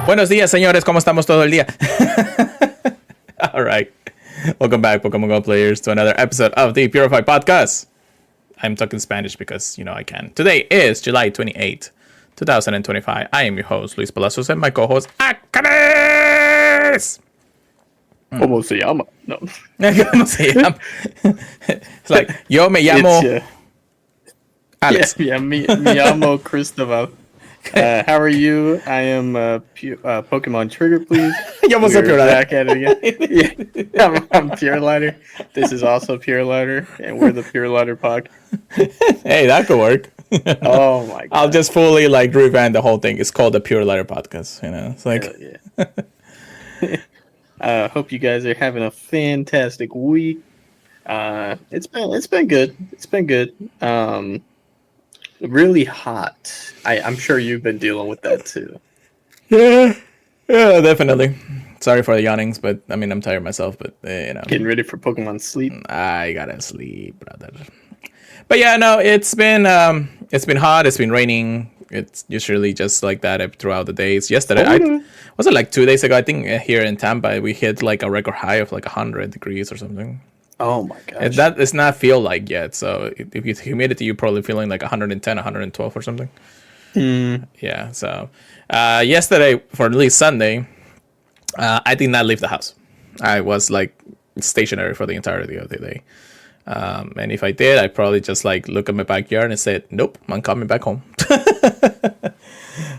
Buenos días, señores. ¿Cómo estamos todo el día? All right. Welcome back, Pokemon GO players, to another episode of the Purified podcast. I'm talking Spanish because, I can. Today is July 28th, 2025. I am your host, Luis Palacios, and my co-host, Akanes! ¿Cómo se llama? No. ¿Cómo se llama? It's like, yo me llamo Alex. Yeah, me llamo Cristobal. How are you? I am Pokemon Trigger, please. You almost said Pure back at it again. Yeah, I'm Pure Lighter. This is also Pure Lighter, and we're the Pure Lighter podcast. Hey, that could work. Oh my god. I'll just fully revamp the whole thing. It's called the Pure Lighter podcast. It's like, hope you guys are having a fantastic week. It's been good. It's been good. Really hot. I'm sure you've been dealing with that too. Yeah, definitely. Sorry for the yawnings, but I mean, I'm tired myself, but Getting ready for Pokemon sleep. I gotta sleep, brother. But yeah, no, it's been hot, it's been raining. It's usually just like that throughout the days. Yesterday, was it like 2 days ago? I think here in Tampa, we hit like a record high of like 100 degrees or something. Oh my gosh. And that does not feel like yet. So if it's humidity, you're probably feeling like 110, 112 or something. Yeah. So yesterday, for at least Sunday, I did not leave the house. I was like stationary for the entirety of the day. And if I did, I'd probably just like look at my backyard and say, nope, I'm coming back home.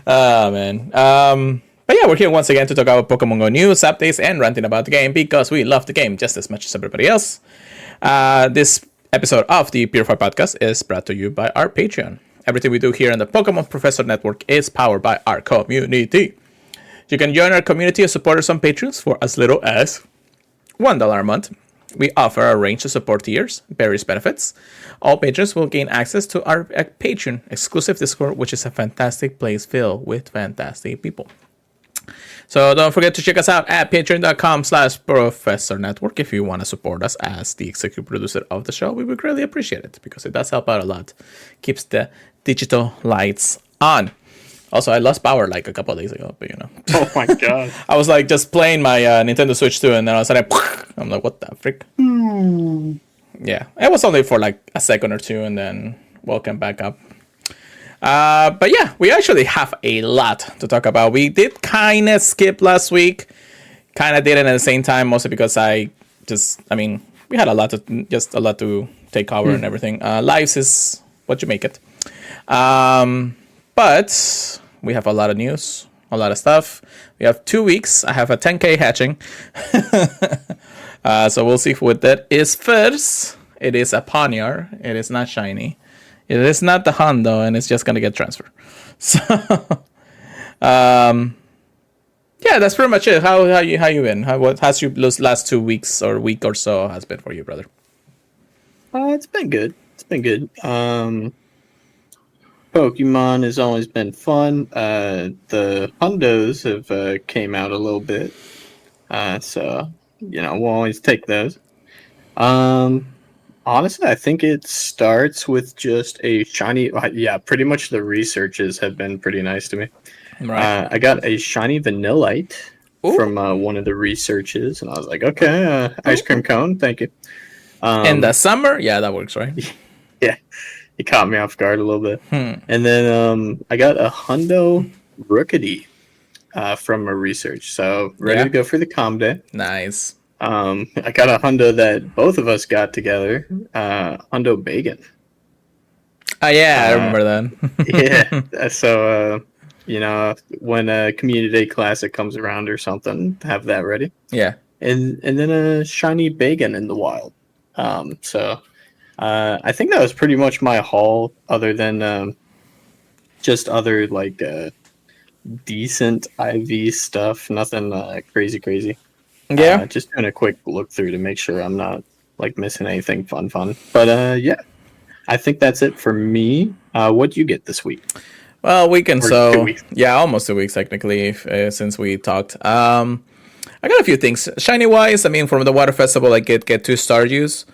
Oh, man. But yeah, we're here once again to talk about Pokemon Go news, updates, and ranting about the game because we love the game just as much as everybody else. This episode of the Purified podcast is brought to you by our Patreon. Everything we do here on the Pokemon Professor Network is powered by our community. You can join our community of supporters on Patreon for as little as $1 a month. We offer a range of support tiers, various benefits. All patrons will gain access to our Patreon exclusive Discord, which is a fantastic place filled with fantastic people. So don't forget to check us out at patreon.com/Professor Network if you want to support us as the executive producer of the show. We would greatly appreciate it because it does help out a lot. Keeps the digital lights on. Also, I lost power like a couple of days ago, but Oh my god. I was like just playing my Nintendo Switch too, and then all of a sudden, I'm like, what the frick? Yeah, it was only for like a second or two, and then welcome back up. But yeah, we actually have a lot to talk about. We did kind of skip last week, kind of did it at the same time, mostly because we had a lot to take cover and everything. Lives is what you make it. But we have a lot of news, a lot of stuff. We have 2 weeks. I have a 10K hatching. So we'll see what that is first. It is a Ponyard. It is not shiny. It is not the Hondo, and it's just going to get transferred. So, yeah, that's pretty much it. How you been? What has your last 2 weeks or week or so has been for you, brother? It's been good. It's been good. Pokemon has always been fun. The Hondos have came out a little bit. So, we'll always take those. Honestly, I think it starts with just a shiny... yeah, pretty much the researches have been pretty nice to me. Right. I got a shiny Vanillite from one of the researches, and I was like, okay, ice cream cone, thank you. In the summer? Yeah, that works, right? Yeah, it caught me off guard a little bit. And then I got a Hundo Rookidee from a research, so ready to go for the Com Day. Nice. I got a Hundo that both of us got together, Hundo Bacon. Oh, yeah, I remember that. Yeah, so, when a Community Day Classic comes around or something, have that ready. Yeah. And then a shiny Bacon in the wild. So, I think that was pretty much my haul, other than just other, decent IV stuff, nothing crazy. Yeah. Just doing a quick look through to make sure I'm not missing anything fun. But yeah, I think that's it for me. What'd you get this week? Well, weekend, Or so 2 weeks. yeah, almost 2 weeks technically since we talked. I got a few things. Shiny wise, from the Water Festival, I get 2 Stardews.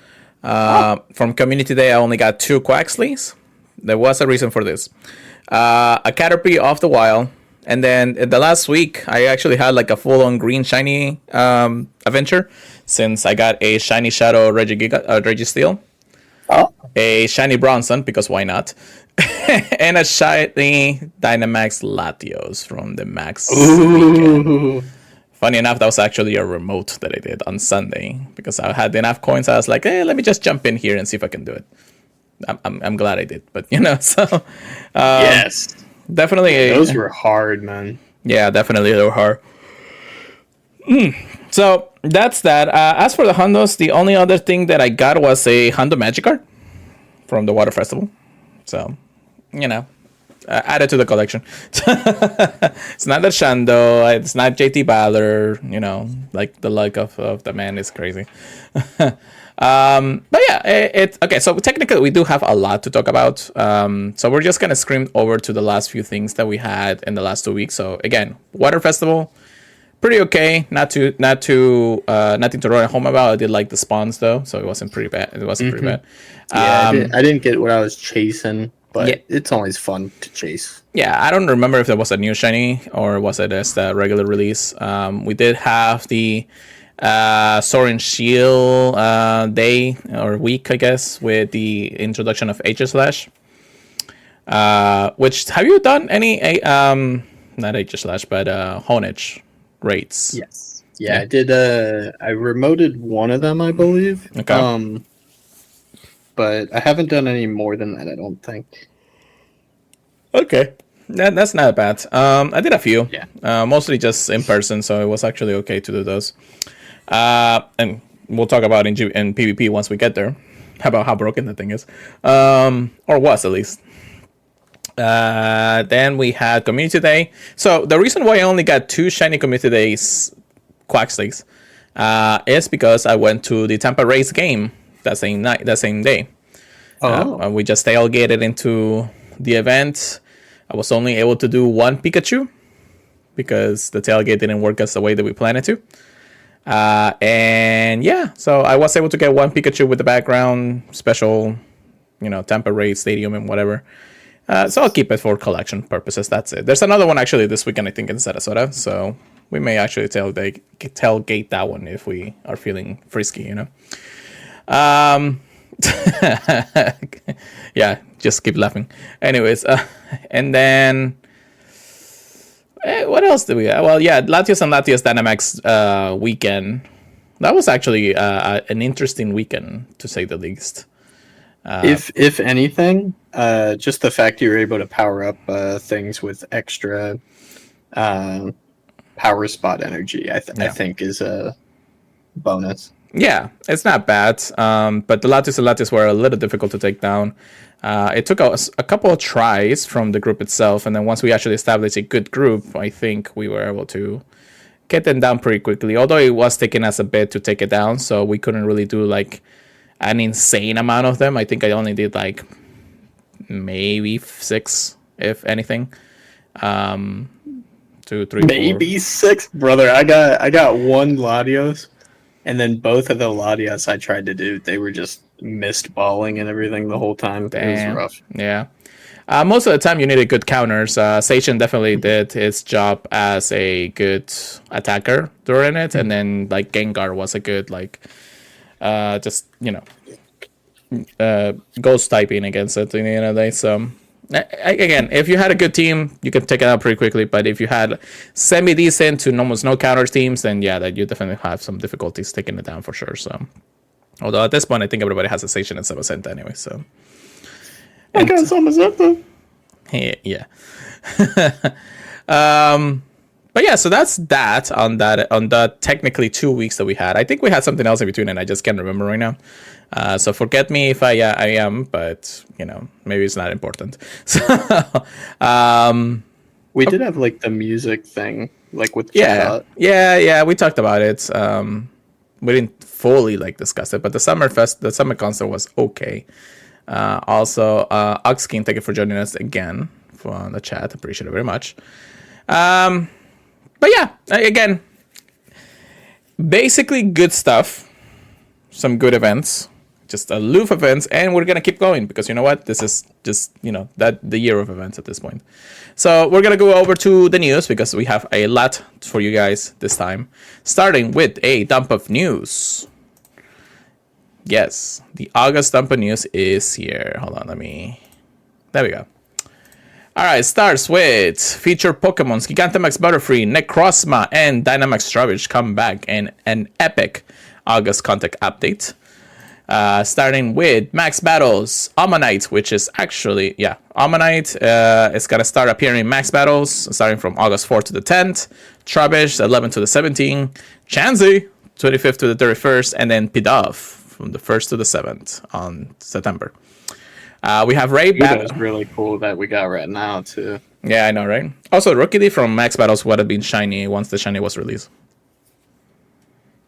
From Community Day, I only got 2 Quaxleys. There was a reason for this. A Caterpie off the wild, And then in the last week, I actually had like a full-on green shiny adventure, since I got a shiny Shadow Registeel, Oh, a shiny Bronson, because why not, and a shiny Dynamax Latios from the Max weekend. ooh, Funny enough, that was actually a remote that I did on Sunday, because I had enough coins. I was like, hey, let me just jump in here and see if I can do it. I'm glad I did, but so yes, definitely those were hard, man. yeah, definitely they were hard. So that's that. As for the Hondos, the only other thing that I got was a Hondo Magikarp from the Water Festival. So, added to the collection. It's not the Shando, it's not JT Baller, like the luck of the man is crazy. But yeah, it's okay. So technically, we do have a lot to talk about. So we're just gonna scream over to the last few things that we had in the last 2 weeks. So again, Water Festival, pretty okay. Nothing to write home about. I did like the spawns though, so it wasn't pretty bad. It wasn't pretty bad. Yeah, I didn't get what I was chasing, but Yeah. it's always fun to chase. Yeah, I don't remember if there was a new shiny or was it just a regular release. We did have the Soaring Shield day or week, I guess, with the introduction of H Slash. Which have you done any not H Slash but Honedge rates? Yes. Yeah, I did. I remoted one of them, I believe. Okay. But I haven't done any more than that, I don't think. Okay. That's not bad. I did a few. Yeah. Mostly just in person, so it was actually okay to do those. And we'll talk about in PvP once we get there. About how broken the thing is. Or was, at least. Then we had Community Day. So the reason why I only got 2 shiny Community Days Quaxleys is because I went to the Tampa Race game that same day. Oh. We just tailgated into the event. I was only able to do 1 Pikachu because the tailgate didn't work as the way that we planned it to. And yeah, so I was able to get 1 Pikachu with the background special, Tampa Race Stadium and whatever. So I'll keep it for collection purposes. That's it. There's another one actually this weekend, I think, in Sarasota. So we may actually tailgate that one if we are feeling frisky, Yeah, just keep laughing. Anyways, and then what else did we have? Well, yeah, Latios and Latios Dynamax weekend. That was actually an interesting weekend, to say the least. If anything, just the fact you were able to power up things with extra power spot energy, I think is a bonus. Yeah, it's not bad. But the Latios and Latios were a little difficult to take down. It took us a couple of tries from the group itself, and then once we actually established a good group, I think we were able to get them down pretty quickly. Although it was taking us a bit to take it down, so we couldn't really do like an insane amount of them. I think I only did like maybe 6, if anything. 2, 3, 4. Maybe 6, brother. I got 1 Latios, and then both of the Latios I tried to do, they were just missed balling and everything the whole time. Damn. It was rough. Yeah. Most of the time you needed good counters. Sachin definitely did his job as a good attacker during it, and then like Gengar was a good just ghost typing against it at the end of the day. So again, if you had a good team, you could take it out pretty quickly. But if you had semi-decent to almost no counters teams, then yeah, that you definitely have some difficulties taking it down for sure. So, although at this point, I think everybody has a Station and Samacenta anyway. So, I got Samacenta. Yeah. But yeah, so that's that on the technically 2 weeks that we had. I think we had something else in between, and I just can't remember right now. So forget me if I am, but maybe it's not important. So we did have like the music thing, like with yeah, we talked about it. We didn't fully discuss it, but the summer concert was okay. Also, Oxkin, thank you for joining us again on the chat. Appreciate it very much. But yeah, again, basically good stuff. Some good events. just a loop of events, and we're gonna keep going because you know what? This is just that the year of events at this point. So we're gonna go over to the news because we have a lot for you guys this time. Starting with a dump of news. Yes, the August dump of news is here. Hold on, there we go. Alright, starts with featured Pokemons Gigantamax Butterfree, Necrozma, and Dynamax Strawberry come back in an epic August content update. Starting with Max Battles, Ammonite, which is actually, Ammonite is going to start appearing in Max Battles starting from August 4th to the 10th, Trubbish 11th to the 17th, Chansey 25th to the 31st, and then Pidove from the 1st to the 7th on September. We have Ray Battle. It's really cool that we got right now, too. Yeah, I know, right? Also, Rookidee from Max Battles would have been shiny once the shiny was released.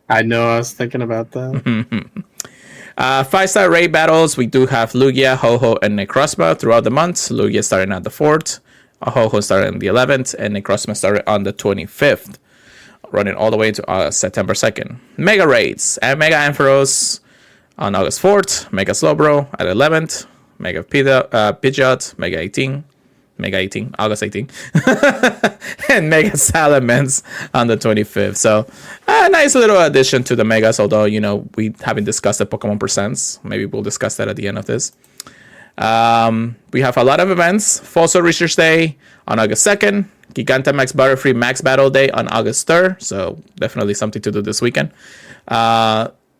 I know, I was thinking about that. 5-star Ray Battles, we do have Lugia, Ho-Ho, and Necrozma throughout the month. Lugia starting on the 4th, Ho-Ho starting on the 11th, and Necrozma started on the 25th, running all the way to September 2nd. Mega Raids, and Mega Ampharos on August 4th, Mega Slowbro at 11th, Mega Pidgeot, Mega 18, August 18, and Mega Salamence on the 25th. So, a nice little addition to the Megas, although, we haven't discussed the Pokemon Presents. Maybe we'll discuss that at the end of this. We have a lot of events. Fossil Research Day on August 2nd, Gigantamax Butterfree Max Battle Day on August 3rd, so definitely something to do this weekend.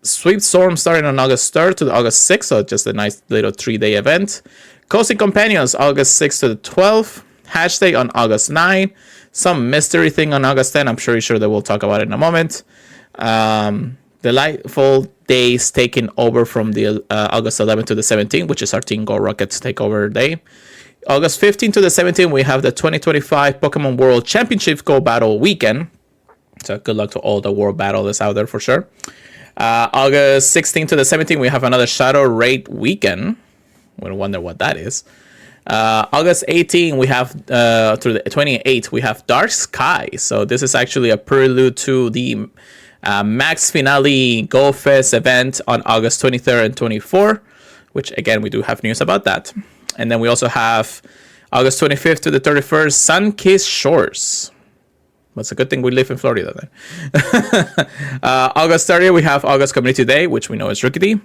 Sweep Storm starting on August 3rd to August 6th, so just a nice little 3-day event. Cozy Companions, August 6th to the 12th. Hatch Day on August 9th. Some mystery thing on August 10th. I'm pretty sure that we'll talk about it in a moment. Delightful Days taking over from the August 11th to the 17th, which is our Team Go Rockets takeover day. August 15th to the 17th, we have the 2025 Pokemon World Championship Go Battle Weekend. So good luck to all the World Battlers out there for sure. August 16th to the 17th, we have another Shadow Raid Weekend. We wonder what that is. August 18th, we have through the 28th, we have Dark Sky. So this is actually a prelude to the Max Finale Go Fest event on August 23rd and 24th, which again, we do have news about that. And then we also have August 25th to the 31st, Sun-Kissed Shores. But it's a good thing we live in Florida then. August 30th, we have August Community Day, which we know is Rookidee.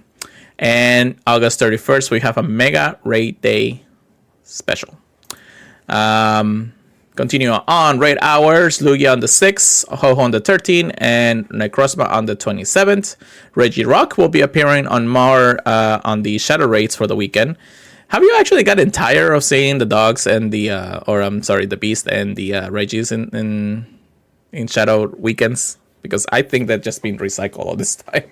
And August 31st, we have a Mega Raid Day special. Continue on Raid Hours, Lugia on the 6th, Ho-Ho on the 13th, and Necrozma on the 27th. Regirock will be appearing on more on the Shadow Raids for the weekend. Have you actually gotten tired of seeing the dogs and the beast and the Regis in Shadow weekends? Because I think they've just been recycled all this time.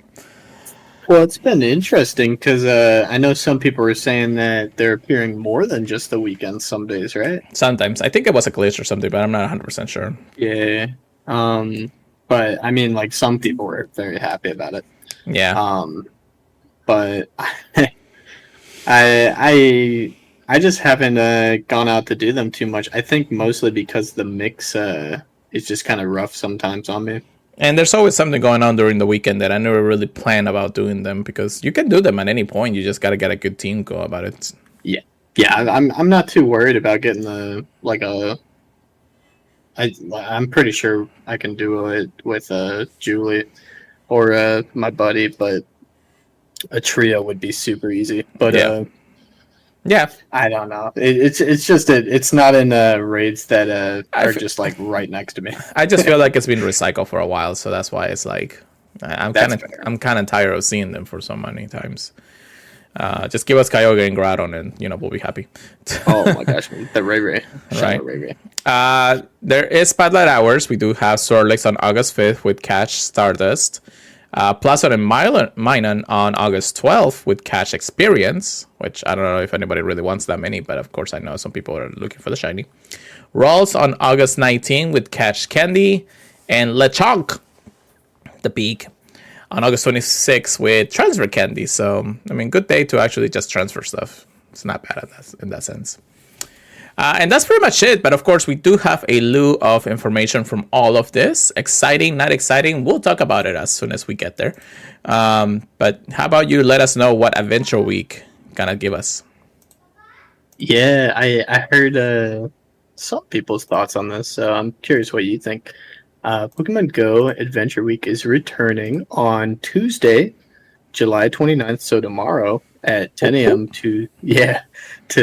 Well, it's been interesting because I know some people were saying that they're appearing more than just the weekends some days, right? Sometimes. I think it was a glitch or something, but I'm not 100% sure. Yeah. But, I mean, like, some people were very happy about it. Yeah. But I just haven't gone out to do them too much. I think mostly because the mix is just kind of rough sometimes on me. And there's always something going on during the weekend that I never really plan about doing them because you can do them at any point. You just got to get a good team go about it. Yeah. I'm not too worried about getting I'm pretty sure I can do it with Julie or my buddy, but a trio would be super easy. But yeah, I don't know. It's just it's not in raids that are just like right next to me. I just feel like it's been recycled for a while, so that's why it's like I'm kind of tired of seeing them for so many times. Just give us Kyogre and Groudon, and we'll be happy. Oh my gosh, the Ray. Right. Ray. There is Spotlight Hours. We do have Sworlex on August 5th with Catch Stardust. Plaza and Minun on August 12th with Catch Experience, which I don't know if anybody really wants that many, but of course I know some people are looking for the shiny. Rolls on August 19th with Catch Candy, and Lechonk, the Pig, on August 26th with Transfer Candy. So, I mean, good day to actually just transfer stuff. It's not bad in that sense. And that's pretty much it. But of course, we do have a slew of information from all of this. Exciting, not exciting. We'll talk about it as soon as we get there. But how about you let us know what Adventure Week gonna give us? Yeah, I heard some people's thoughts on this, so I'm curious what you think. Pokemon Go Adventure Week is returning on Tuesday, July 29th, so tomorrow at 10 a.m. to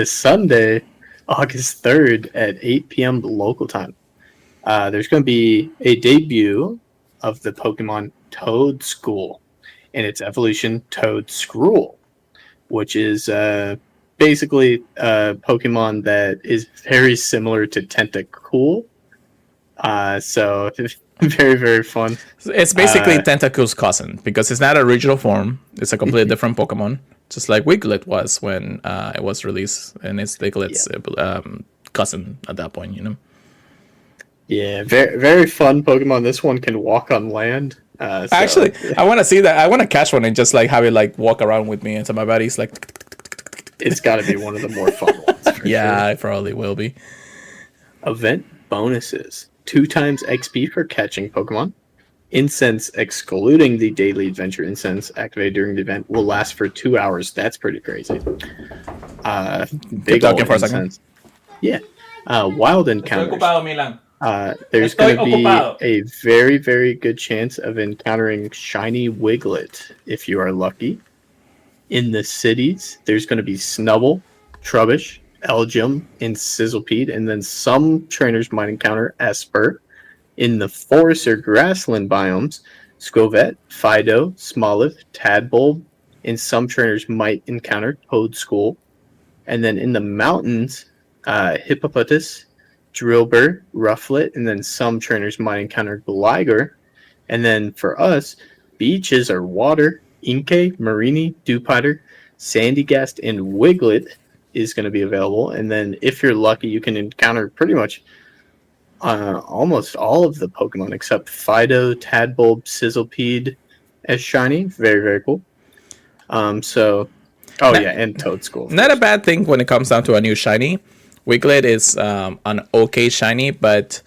Sunday, August 3rd at 8 p.m. local time. There's going to be a debut of the Pokemon Toad School and its evolution Toad Scroll, which is basically a Pokemon that is very similar to Tentacool. So very, very fun. It's basically Tentacle's cousin because it's not a original form. It's a completely different Pokemon, just like Wiglet was when it was released, and it's Wiglet's cousin at that point, you know? Yeah, very, very fun Pokemon. This one can walk on land. Actually, I want to see that. I want to catch one and just like have it like walk around with me, and so my body's like. It's got to be one of the more fun ones. Yeah, sure. It probably will be. Event bonuses: 2 times XP for catching Pokemon. Incense, excluding the daily adventure incense activated during the event, will last for 2 hours. That's pretty crazy. Big talking for a second. Yeah. Wild encounters. There's going to be a very, very good chance of encountering shiny Wiglet if you are lucky. In the cities, there's going to be Snubble, Trubbish, Elgium, and Sizzlepede, and then some trainers might encounter Esper. In the forest or grassland biomes, Scovet, Fido, Smoliv, Tadbulb, and some trainers might encounter Toadschool. And then in the mountains, Hippopotas, Drillbur, Rufflet, and then some trainers might encounter Gligar. And then for us, beaches are water, Inkay, Marini, Dewpider, Sandygast, and Wiglet is going to be available. And then if you're lucky, you can encounter pretty much almost all of the Pokemon except Fido, Tadbulb, Sizzlepede as shiny. Very, very cool. And Toadschool. Not a bad thing when it comes down to a new shiny. Wiglet is an okay shiny, but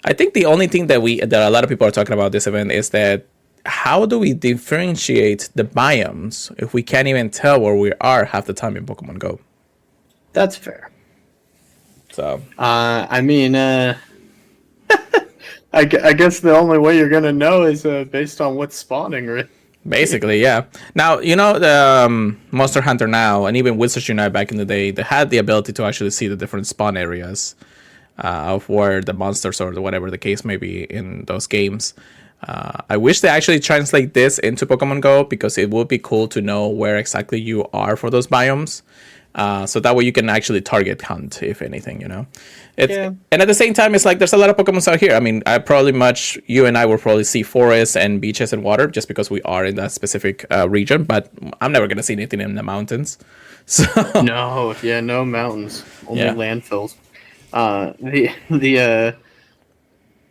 I think the only thing that a lot of people are talking about this event is that how do we differentiate the biomes if we can't even tell where we are half the time in Pokemon Go? That's fair. So, I guess the only way you're gonna know is based on what's spawning, right? Basically, yeah. Now, you know, the Monster Hunter now, and even Wizards Unite back in the day, they had the ability to actually see the different spawn areas of where the monsters or whatever the case may be in those games. I wish they actually translate this into Pokemon Go because it would be cool to know where exactly you are for those biomes. So that way you can actually target hunt, if anything, you know. And at the same time, it's like there's a lot of Pokemon out here. I mean, you and I will probably see forests and beaches and water just because we are in that specific region. But I'm never gonna see anything in the mountains. So no mountains, only landfills.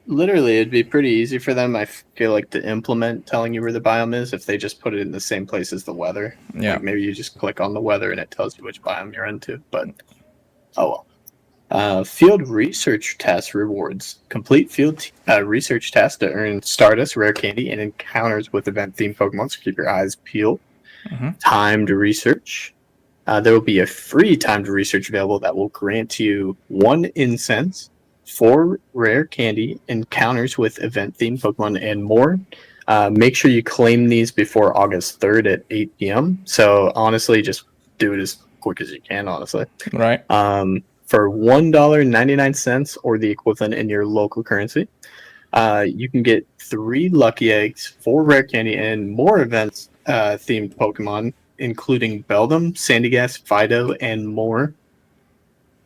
Literally, it'd be pretty easy for them, I feel like, to implement telling you where the biome is if they just put it in the same place as the weather. Yeah. Like maybe you just click on the weather and it tells you which biome you're into. But, oh well. Field research task rewards. Complete field research tasks to earn Stardust, Rare Candy, and encounters with event-themed Pokemon, so keep your eyes peeled. Mm-hmm. Timed research. There will be a free timed research available that will grant you 1 incense, 4 rare candy, encounters with event-themed Pokemon, and more. Make sure you claim these before August 3rd at 8 p.m. So honestly, just do it as quick as you can, honestly. Right. For $1.99 or the equivalent in your local currency, you can get 3 lucky eggs, 4 rare candy, and more events themed Pokemon, including Beldum, Sandygast, Fido, and more.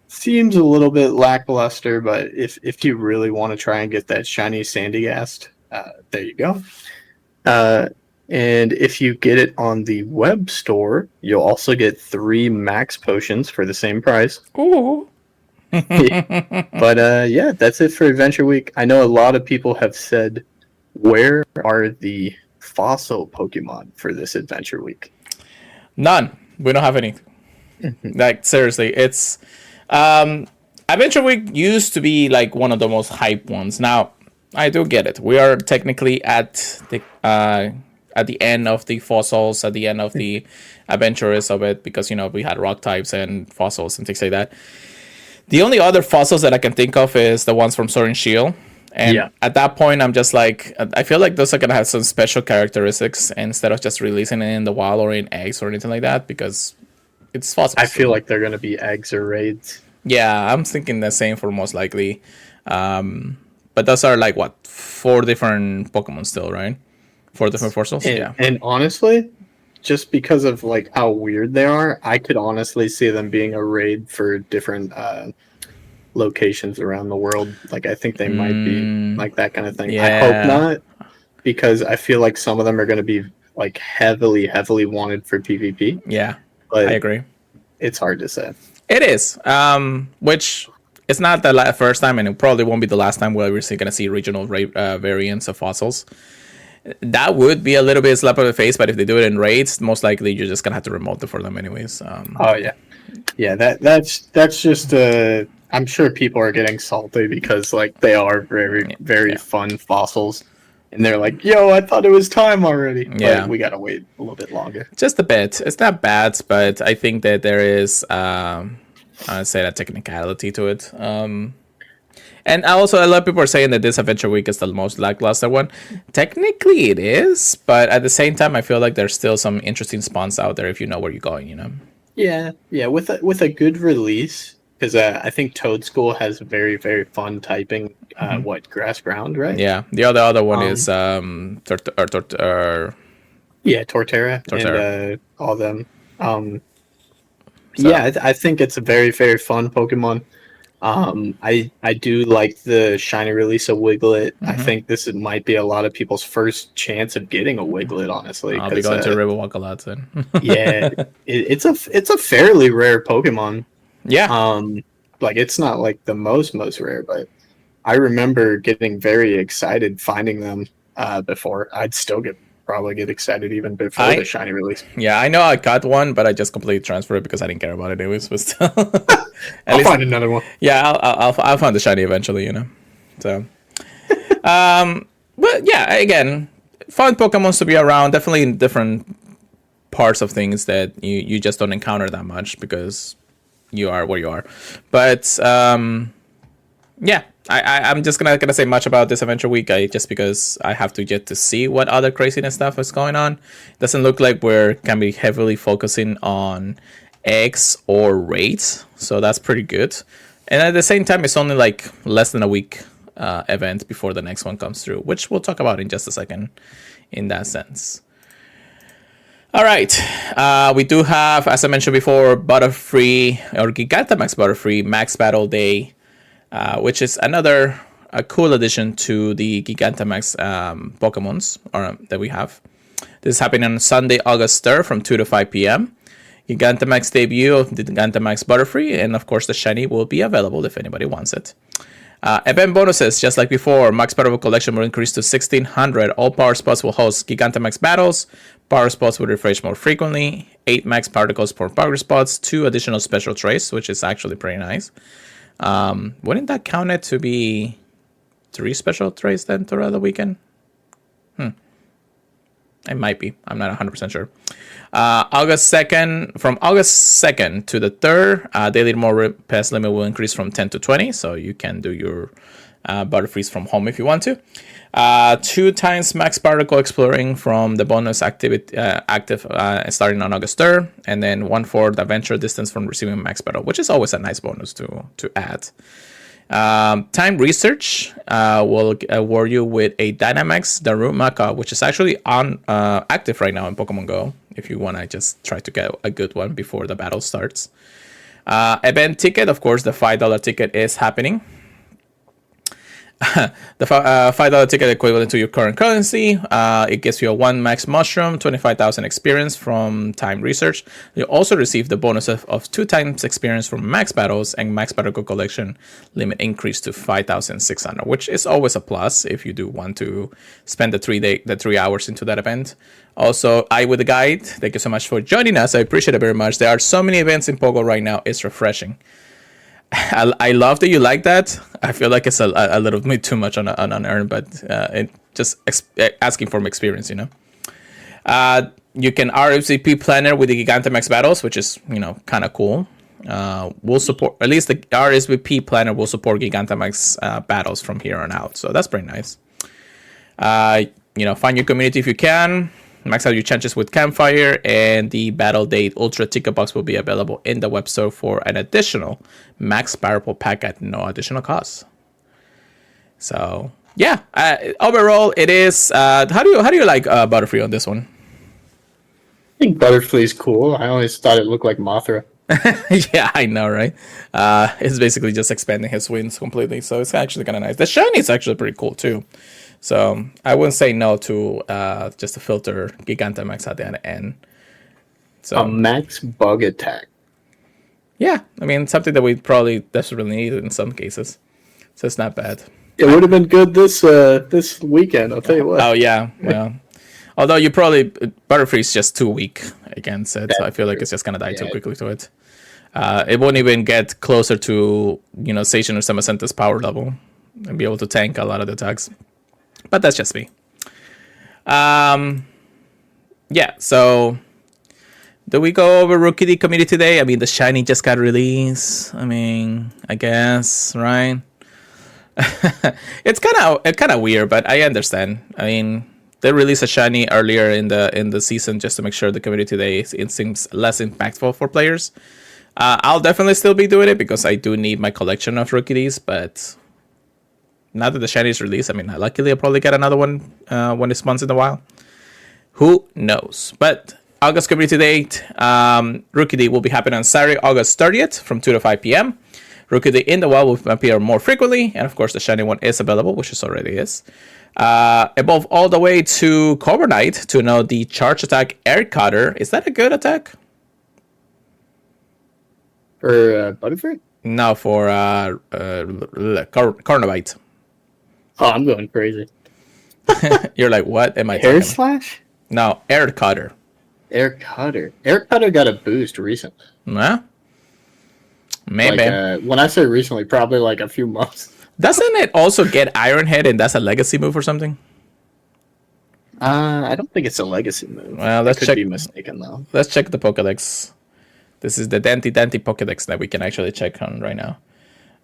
Seems a little bit lackluster, but if you really want to try and get that shiny Sandygast, there you go. And if you get it on the web store, you'll also get 3 max potions for the same price. Ooh. But that's it for Adventure Week. I know a lot of people have said, where are the fossil Pokemon for this Adventure Week? None. We don't have any. Like, seriously, it's Adventure Week used to be like one of the most hyped ones. Now, I do get it. We are technically at the end of the fossils, at the end of the adventures of it, because we had rock types and fossils and things like that. The only other fossils that I can think of is the ones from Sword and Shield. And at that point, I'm just like, I feel like those are going to have some special characteristics instead of just releasing it in the wild or in eggs or anything like that, because it's fossils. I feel like they're going to be eggs or raids. Yeah, I'm thinking the same for most likely. But those are like, 4 different Pokemon still, right? 4 different fossils? Yeah. And honestly, just because of like how weird they are, I could honestly see them being a raid for different locations around the world. Like, I think they might be like that kind of thing. Yeah. I hope not, because I feel like some of them are going to be like heavily wanted for PvP. Yeah, but I agree. It's hard to say. It is, which it's not the first time, and it probably won't be the last time where we're going to see regional variants of fossils. That would be a little bit a slap on the face, but if they do it in raids, most likely you're just going to have to remote it for them anyways. Oh, yeah. Yeah, that's just I'm sure people are getting salty because like they are very fun fossils, and they're like, "Yo, I thought it was time already." Yeah, but we gotta wait a little bit longer. Just a bit. It's not bad, but I think that there is, I'd say, a technicality to it. And also, a lot of people are saying that this Adventure Week is the most lackluster one. Technically, it is, but at the same time, I feel like there's still some interesting spawns out there if you know where you're going. Yeah. With a good release. Because I think Toad School has very fun typing. Grass ground, right? Yeah. The other one is Torterra. And all them. I think it's a very fun Pokemon. I do like the shiny release of Wiglet. I think this might be a lot of people's first chance of getting a Wiglet. Honestly, I'll be going to Riverwalk a lot soon. Yeah, it's a fairly rare Pokemon. Yeah. Like it's not like the most rare, but I remember getting very excited finding them before. I'd still probably get excited even before the shiny release. Yeah, I know I got one, but I just completely transferred it because I didn't care about it anyways. But still, I'll find another one. Yeah, I'll find the shiny eventually, So, but yeah, again, fun Pokemon to be around. Definitely in different parts of things that you just don't encounter that much because you are where you are. But yeah, I'm just not gonna say much about this Adventure Week, just because I have to get to see what other craziness stuff is going on. It doesn't look like we're gonna be heavily focusing on eggs or raids, so that's pretty good. And at the same time, it's only like less than a week event before the next one comes through, which we'll talk about in just a second in that sense. All right, we do have, as I mentioned before, Butterfree or Gigantamax Butterfree Max Battle Day, which is another cool addition to the Gigantamax Pokemons that we have. This is happening on Sunday, August 3rd from 2 to 5 p.m. Gigantamax debut of the Gigantamax Butterfree, and of course the shiny will be available if anybody wants it. Event bonuses, just like before, Max Particle Collection will increase to 1,600. All power spots will host Gigantamax battles. Power spots will refresh more frequently. 8 Max Particles per power spots. 2 additional special trays, which is actually pretty nice. Wouldn't that count it to be 3 special trays then throughout the weekend? It might be. I'm not 100% sure. August 2nd, from August 2nd to the 3rd, daily more pass limit will increase from 10 to 20, so you can do your Butterfrees from home if you want to. 2 times Max Particle Exploring from the bonus active starting on August 3rd, and then 1/4 adventure distance from receiving Max Battle, which is always a nice bonus to add. Time Research will award you with a Dynamax Darumaka, which is actually on active right now in Pokemon GO, if you want to just try to get a good one before the battle starts. Event ticket, of course, the $5 ticket is happening. The $5 ticket equivalent to your current currency. It gives you a 1 Max Mushroom, 25,000 experience from Time Research. You also receive the bonus of 2 times experience from Max Battles, and Max Particle Collection limit increased to 5,600, which is always a plus if you do want to spend the 3 hours into that event. Also, I with the guide, thank you so much for joining us. I appreciate it very much. There are so many events in Pogo right now. It's refreshing. I love that you like that. I feel like it's a little bit too much on unearned, but it just asking for experience, you know. You can RSVP planner with the Gigantamax battles, which is, you know, kind of cool. We'll support, at least the RSVP planner will support Gigantamax battles from here on out. So that's pretty nice. You know, find your community if you can. Max out your chances with Campfire, and the Battle Date Ultra Ticket Box will be available in the web store for an additional Max Powerful Pack at no additional cost. So yeah, overall it is. How do you like Butterfree on this one? I think Butterfree's cool. I always thought it looked like Mothra. Yeah, I know, right? It's basically just expanding his wings completely, so it's actually kind of nice. The shiny is actually pretty cool too. So I wouldn't say no to just to filter Gigantamax at the end. So a max bug attack. Yeah, I mean something that we probably desperately needed in some cases. So it's not bad. It would have been good this weekend. I'll tell you what. Oh yeah, well, although you probably Butterfree is just too weak against it, so I feel like it's just gonna die too quickly to it. It won't even get closer to, you know, Station or Samacenta's power level and be able to tank a lot of the attacks. But that's just me. Yeah, so do we go over Rookidee Community today? I mean, the shiny just got released. I mean, I guess, right? It's kind of weird, but I understand. I mean, they released a shiny earlier in the season just to make sure the community today it seems less impactful for players. I'll definitely still be doing it because I do need my collection of Rookidees, but now that the shiny is released, I mean, luckily I'll probably get another one when it's once in a while. Who knows? But August community date, Rookidee will be happening on Saturday, August 30th from 2 to 5 p.m. Rookidee in the wild will appear more frequently, and of course the shiny one is available, which it already is. Evolve all the way to Corviknight to know the charge attack Air Cutter. Is that a good attack? For Butterfree? No, for Corviknight. Oh, I'm going crazy. You're like, what am I Air Slash? No, Air Cutter. Air Cutter. Air Cutter got a boost recently. Huh? Maybe. Like, when I say recently, probably like a few months. Doesn't it also get Iron Head and that's a legacy move or something? I don't think it's a legacy move. Well, let's check. Be mistaken though. Let's check the Pokédex. This is the Dante Pokédex that we can actually check on right now.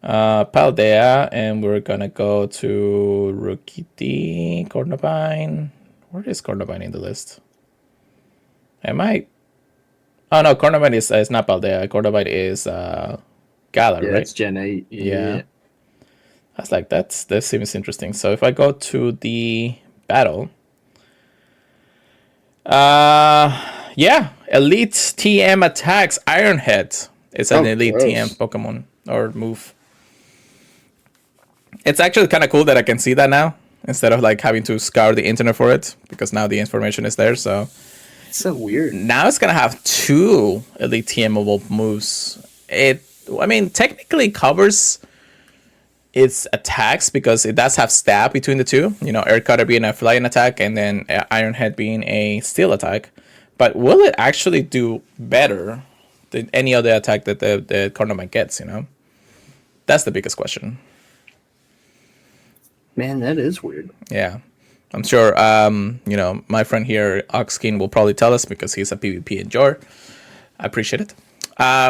Paldea, and we're gonna go to Rookidee, Corviknight. Where is Corviknight in the list? Am I? Oh no, Corviknight is not Paldea. Corviknight is Galar, right? It's Gen 8. Yeah. I was like, that seems interesting. So if I go to the battle, yeah, Elite TM attacks Iron Head. It's an Elite TM Pokemon or move. It's actually kind of cool that I can see that now instead of like having to scour the internet for it, because now the information is there. So it's so weird. Now it's gonna have 2 Elite TMable moves. I mean, technically covers its attacks because it does have stab between the two. You know, Air Cutter being a flying attack and then Iron Head being a steel attack. But will it actually do better than any other attack that the Corviknight gets, you know? That's the biggest question. Man, that is weird. Yeah. I'm sure, you know, my friend here, Oxkin, will probably tell us because he's a PvP enjoyer. I appreciate it.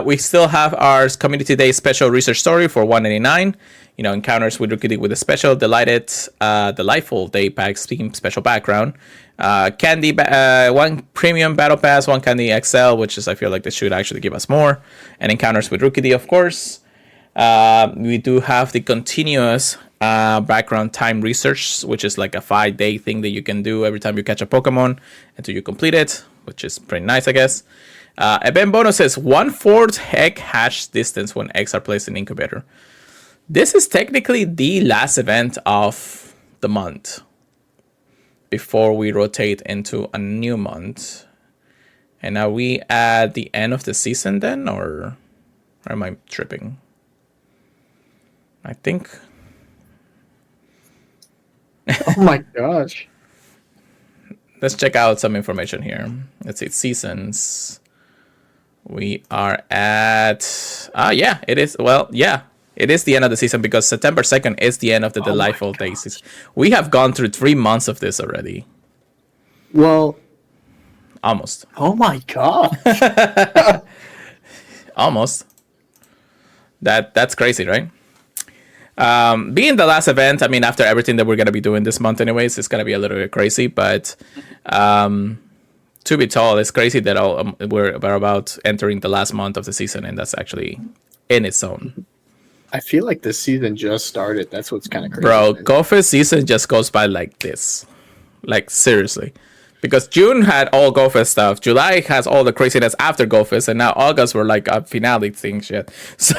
We still have our Community Day special research story for $1.99. You know, encounters with Rookidee with a special, delightful day pack scheme special background. Candy, 1 premium battle pass, 1 Candy XL, which is, I feel like they should actually give us more. And encounters with Rookidee, of course. We do have the continuous background time research, which is like a 5-day thing that you can do every time you catch a Pokemon until you complete it, which is pretty nice, I guess. Event bonus is 1/4 egg hatch distance when eggs are placed in incubator. This is technically the last event of the month before we rotate into a new month. And are we at the end of the season then, or am I tripping? I think. Oh my gosh. Let's check out some information here. Let's see, seasons. We are at... yeah, it is. Well, yeah. It is the end of the season because September 2nd is the end of the Delightful Days. We have gone through 3 months of this already. Well... Almost. Oh my god. Almost. That's crazy, right? Being the last event, I mean, after everything that we're going to be doing this month anyways, it's going to be a little bit crazy, but to be told, it's crazy that we're about entering the last month of the season, and that's actually in its own. I feel like this season just started. That's what's kind of crazy. Bro, GoFest season just goes by like this. Like, seriously. Because June had all GoFest stuff. July has all the craziness after GoFest, and now August we're like a finale thing shit. So,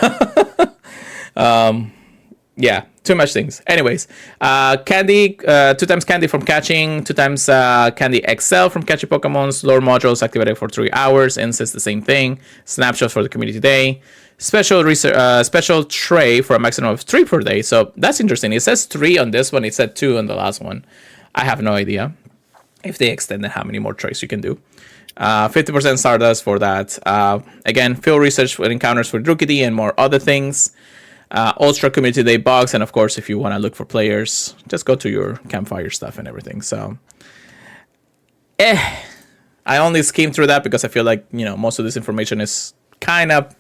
yeah, too much things. Anyways, candy, 2 times candy from catching, 2 times candy XL from catching Pokemons, lore modules activated for 3 hours, instance the same thing, snapshots for the community day, special tray for a maximum of 3 per day. So that's interesting. It says 3 on this one, it said 2 on the last one. I have no idea if they extended how many more trays you can do. 50% Stardust for that. Again, field research with encounters with Rookidee and more other things. Ultra Community Day box, and of course, if you want to look for players, just go to your campfire stuff and everything. So, I only skimmed through that because I feel like, most of this information is kind of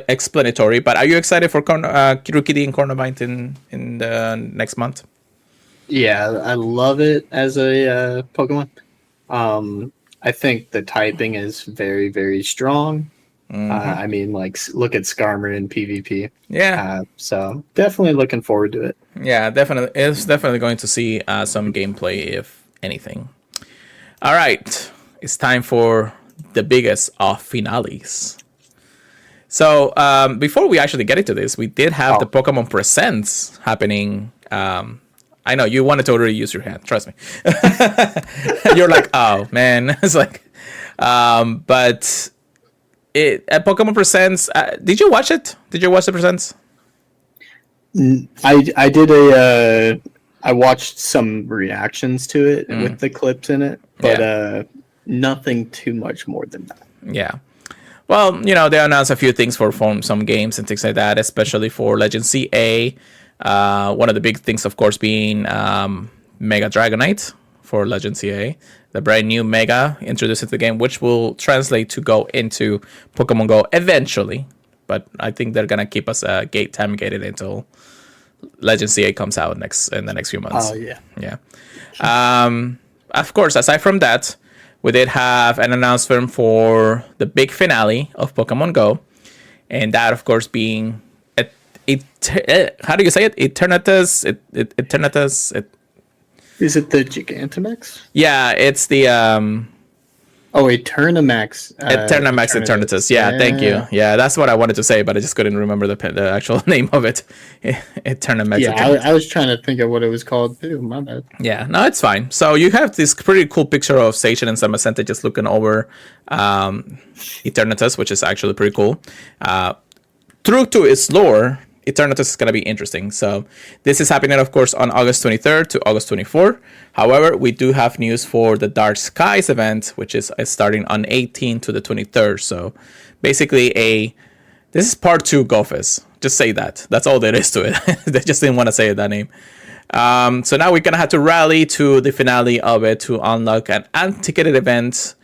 explanatory. But are you excited for Rookidee and Corviknight in the next month? Yeah, I love it as a Pokemon. I think the typing is very, very strong. Mm-hmm. I mean, like, look at Skarmory in PvP. Yeah. So definitely looking forward to it. Yeah, definitely. It's definitely going to see some gameplay, if anything. All right. It's time for the biggest of finales. So before we actually get into this, we did have the Pokemon Presents happening. I know you wanted to already use your hand. Trust me. You're like, oh, man. It's like, but... At Pokemon Presents, did you watch it? Did you watch the Presents? I did I watched some reactions to it with the clips in it, but nothing too much more than that. Yeah. Well, they announced a few things for some games and things like that, especially for Legend CA. One of the big things, of course, being Mega Dragonite for Legend CA. The brand new Mega introduced into the game, which will translate to go into Pokemon GO eventually. But I think they're going to keep us time gated until Legend CA comes out in the next few months. Oh, yeah. Yeah. Of course, aside from that, we did have an announcement for the big finale of Pokemon GO. And that, of course, being... how do you say it? Eternatus... Is it the Gigantamax? Yeah, it's the... Eternamax. Eternatus. Yeah, thank you. Yeah, that's what I wanted to say, but I just couldn't remember the actual name of it. Eternax. Yeah, I was trying to think of what it was called too. My bad. Yeah, no, it's fine. So you have this pretty cool picture of Station and Samacenta just looking over Eternatus, which is actually pretty cool. True to its lore, Eternatus is going to be interesting. So this is happening, of course, on August 23rd to August 24th. However, we do have news for the Dark Skies event, which is starting on 18th to the 23rd. So basically this is part 2 GoFest. Just say that. That's all there is to it. They just didn't want to say that name. So now we're going to have to rally to the finale of it to unlock an unticketed event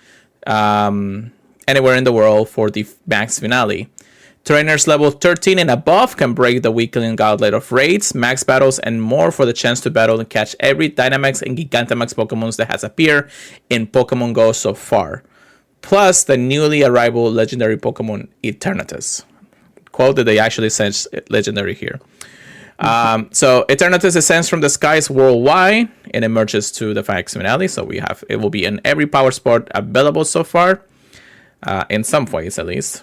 anywhere in the world for the max finale. Trainers level 13 and above can break the weekly gauntlet of raids, max battles, and more for the chance to battle and catch every Dynamax and Gigantamax Pokemon that has appeared in Pokemon GO so far. Plus the newly arrival legendary Pokemon Eternatus. Quote that they actually sent legendary here. So Eternatus ascends from the skies worldwide and emerges to the max finale. So it will be in every power sport available so far, in some ways at least.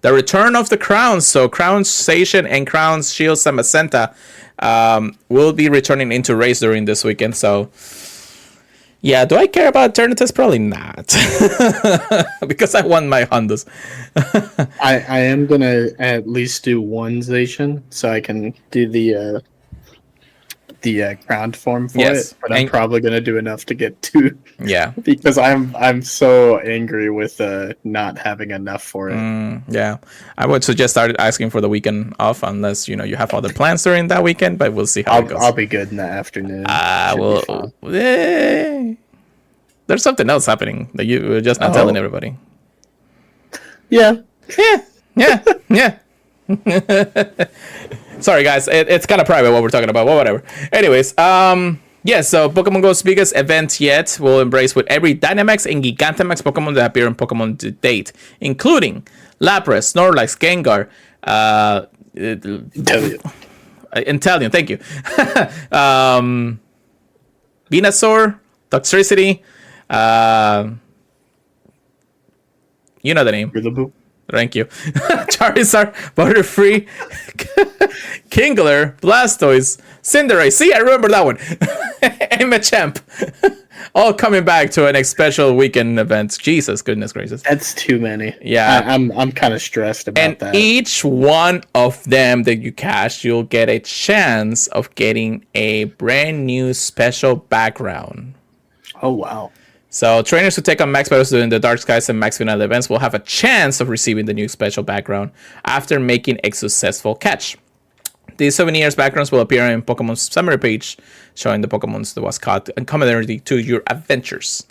The return of the crowns. So Crown Station and Crown Shield Samacenta will be returning into race during this weekend. So, yeah, do I care about Eternatus? Probably not. Because I won my Hondas. I am going to at least do one Zacian so I can do the the ground form for Yes. it, but I'm probably gonna do enough to get 2. Yeah. Because I'm so angry with not having enough for it. Yeah. I would suggest start asking for the weekend off unless you have other plans during that weekend, but we'll see how it goes. I'll be good in the afternoon. There's something else happening that you're just not telling everybody. Yeah. Yeah. Sorry, guys. It's kind of private what we're talking about. Well, whatever. Anyways, so Pokemon GO's biggest event yet will embrace with every Dynamax and Gigantamax Pokemon that appear in Pokemon to date, including Lapras, Snorlax, Gengar, Inteleon, thank you. Venusaur, Toxtricity, you know the name. Thank you. Charizard, Butterfree, Kingler, Blastoise, Cinderace. See, I remember that one. And Machamp. All coming back to an special weekend event. Jesus, goodness gracious. That's too many. Yeah. I'm kind of stressed about that. And each one of them that you catch, you'll get a chance of getting a brand new special background. Oh, wow. So trainers who take on max battles during the Dark Skies and Max Finale events will have a chance of receiving the new special background after making a successful catch. These souvenirs backgrounds will appear in Pokemon's summary page, showing the Pokemon's that was caught and commonality to your adventures.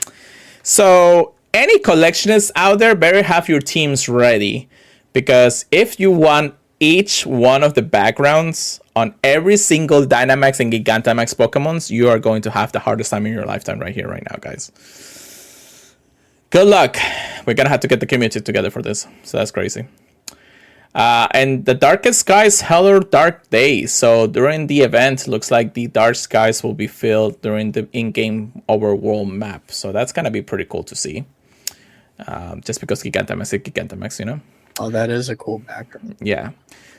So any collectionists out there better have your teams ready, because if you want each one of the backgrounds on every single Dynamax and Gigantamax Pokemons, you are going to have the hardest time in your lifetime right here, right now, guys. Good luck. We're going to have to get the community together for this. So that's crazy. And the Darkest Skies, Hello Dark Days. So during the event, looks like the Dark Skies will be filled during the in-game overworld map. So that's going to be pretty cool to see. Just because Gigantamax is Gigantamax, Oh, that is a cool background. Yeah.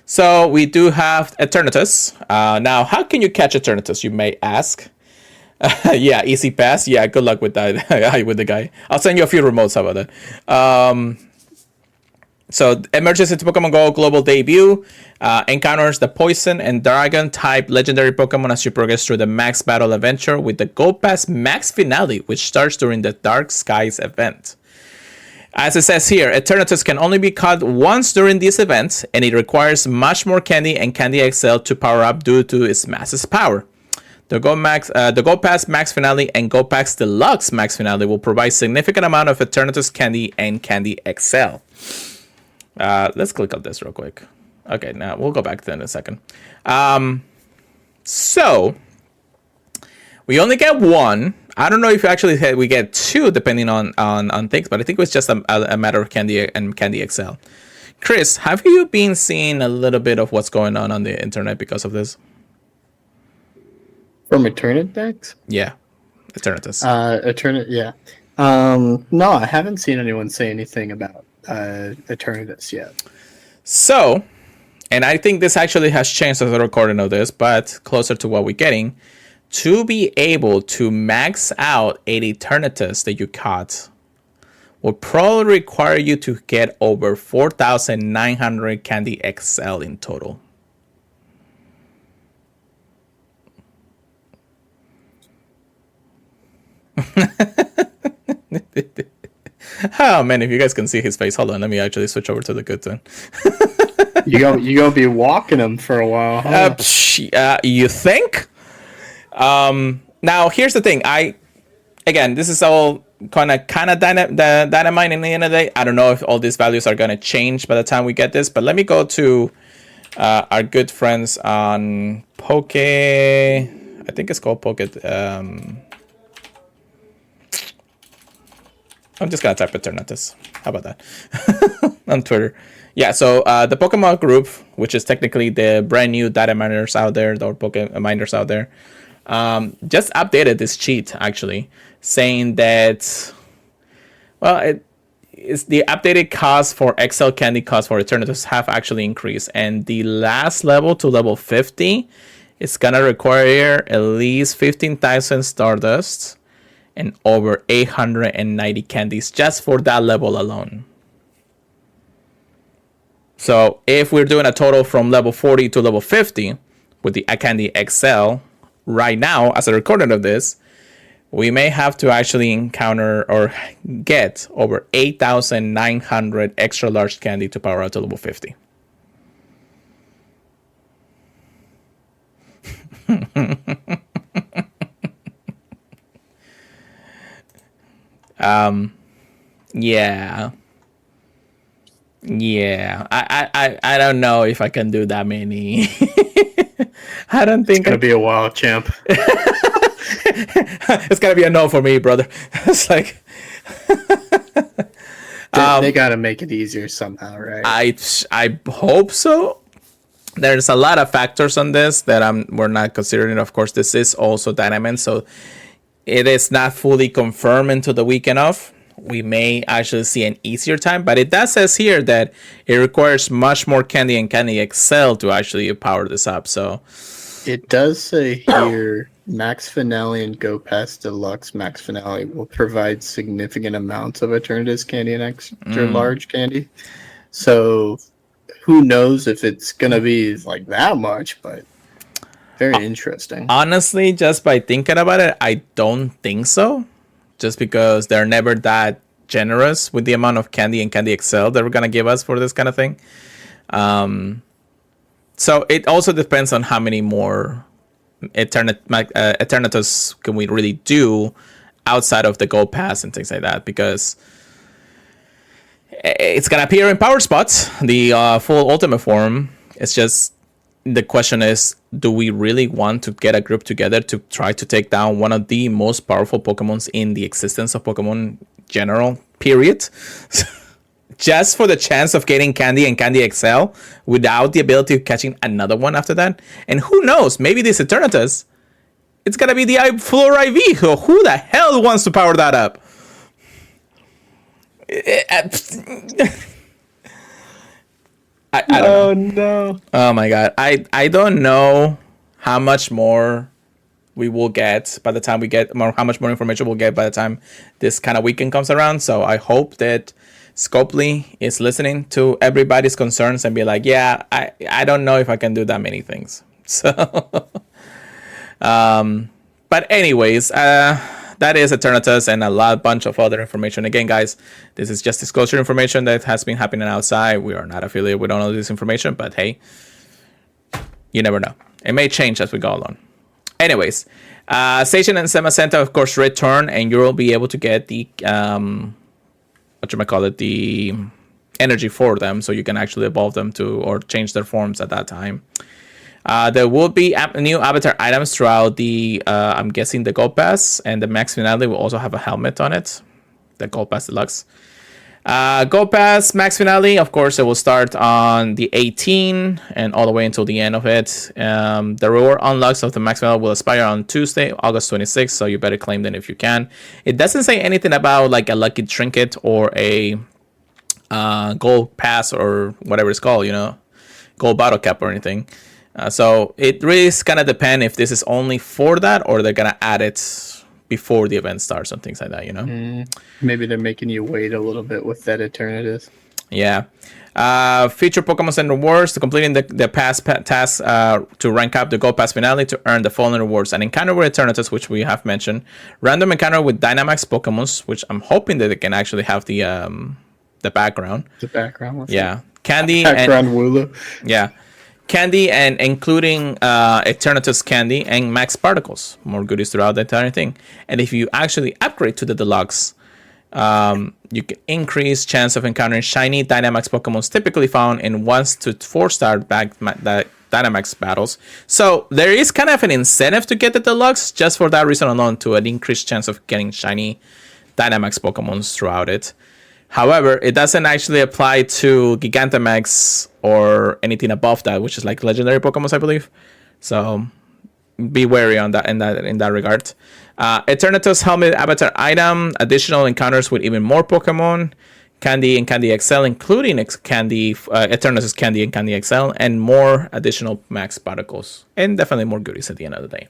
So we do have Eternatus. Now, how can you catch Eternatus, you may ask? Yeah, easy pass. Yeah, good luck with that. With the guy. I'll send you a few remotes. How about that? So emerges into Pokemon GO global debut. Encounters the Poison and Dragon type legendary Pokemon as you progress through the Max Battle adventure with the Go Pass Max Finale, which starts during the Dark Skies event. As it says here, Eternatus can only be caught once during these events, and it requires much more candy and Candy XL to power up due to its massive power. The Go Pass Max Finale and Go Pass Deluxe Max Finale will provide significant amount of Eternatus candy and Candy XL. Let's click on this real quick. Okay, now we'll go back to that in a second. So we only get one. I don't know if we get two, depending on things, but I think it was just a matter of Candy and Candy XL. Chris, have you been seeing a little bit of what's going on the internet because of this? From Eternatus? Yeah, Eternatus. Yeah. No, I haven't seen anyone say anything about Eternatus yet. So, and I think this actually has changed as a recording of this, but closer to what we're getting. To be able to max out an Eternatus that you caught will probably require you to get over 4,900 Candy XL in total. Oh man, if you guys can see his face, hold on, let me actually switch over to the good one. you gonna be walking him for a while, huh? You think? Now here's the thing. This is all kind of dynamite in the end of the day. I don't know if all these values are gonna change by the time we get this, but let me go to our good friends on Poke. I think it's called Poke. I'm just gonna type Eternatus. How about that? On Twitter. Yeah, so the Pokemon group, which is technically the brand new data miners out there, or Pokemon miners out there, just updated this cheat actually, saying that, well, it's the updated cost for XL Candy cost for Eternatus have actually increased, and the last level to level 50 is gonna require at least 15,000 Stardust and over 890 candies just for that level alone. So if we're doing a total from level 40 to level 50 with the Candy XL, right now, as a recording of this, we may have to actually encounter or get over 8,900 extra large candy to power out to level 50. Yeah. I don't know if I can do that many. I don't think it's gonna be a while, champ. It's gotta be a no for me, brother. It's like they gotta make it easier somehow, right? I hope so. There's a lot of factors on this that we're not considering. Of course, this is also Dynamite, so it is not fully confirmed until the weekend of. We may actually see an easier time, but it does says here that it requires much more candy and Candy XL to actually power this up. So it does say here Max Finale and Go Pass Deluxe Max Finale will provide significant amounts of Eternatus candy and extra large candy. So who knows if it's gonna be like that much, but very interesting. Honestly, just by thinking about it, I don't think so. Just because they're never that generous with the amount of candy and Candy XL that we're gonna give us for this kind of thing. So it also depends on how many more Eternatus can we really do outside of the Gold Pass and things like that, because it's gonna appear in power spots, the full ultimate form. It's just the question is, do we really want to get a group together to try to take down one of the most powerful Pokemons in the existence of Pokemon general, period? Just for the chance of getting Candy and Candy XL without the ability of catching another one after that? And who knows, maybe this Eternatus, it's gonna be the Floor IV. Who the hell wants to power that up? No. Oh my god. I don't know how much more we will get by the time we get more, how much more information we'll get by the time this kind of weekend comes around. So I hope that Scopely is listening to everybody's concerns and be like, yeah, I don't know if I can do that many things. So but anyways, that is Eternatus and a bunch of other information. Again, guys, this is just disclosure information that has been happening outside. We are not affiliated with all of this information, but hey, you never know. It may change as we go along. Anyways, Station and Semacenta, of course, return, and you will be able to get the the energy for them, so you can actually evolve them to or change their forms at that time. There will be new avatar items throughout the, I'm guessing, the Gold Pass, and the Max Finale will also have a helmet on it, the Gold Pass Deluxe. Gold Pass Max Finale, of course, it will start on the 18th and all the way until the end of it. The reward unlocks of the Max Finale will expire on Tuesday, August 26th, so you better claim them if you can. It doesn't say anything about like a lucky trinket or a Gold Pass or whatever it's called, Gold Bottle Cap or anything. So it really is gonna depend if this is only for that or they're gonna add it before the event starts and things like that, Maybe they're making you wait a little bit with that Eternatus. Yeah. Feature Pokemon Center rewards to completing the past task to rank up the Gold Pass Finale to earn the following rewards: an encounter with Eternatus, which we have mentioned; random encounter with Dynamax Pokemons, which I'm hoping that they can actually have the background. The background. Yeah. Candy background and Wooloo. Yeah. Candy and including Eternatus Candy and Max Particles. More goodies throughout the entire thing. And if you actually upgrade to the Deluxe, you can increase chance of encountering shiny Dynamax Pokemons typically found in 1 to 4-star Dynamax battles. So there is kind of an incentive to get the Deluxe just for that reason alone, to an increased chance of getting shiny Dynamax Pokemons throughout it. However, it doesn't actually apply to Gigantamax or anything above that, which is like legendary Pokemon, I believe. So be wary on that in that regard. Eternatus Helmet Avatar item, additional encounters with even more Pokemon, Candy and Candy XL, including Eternatus Candy and Candy XL, and more additional Max Particles, and definitely more goodies at the end of the day.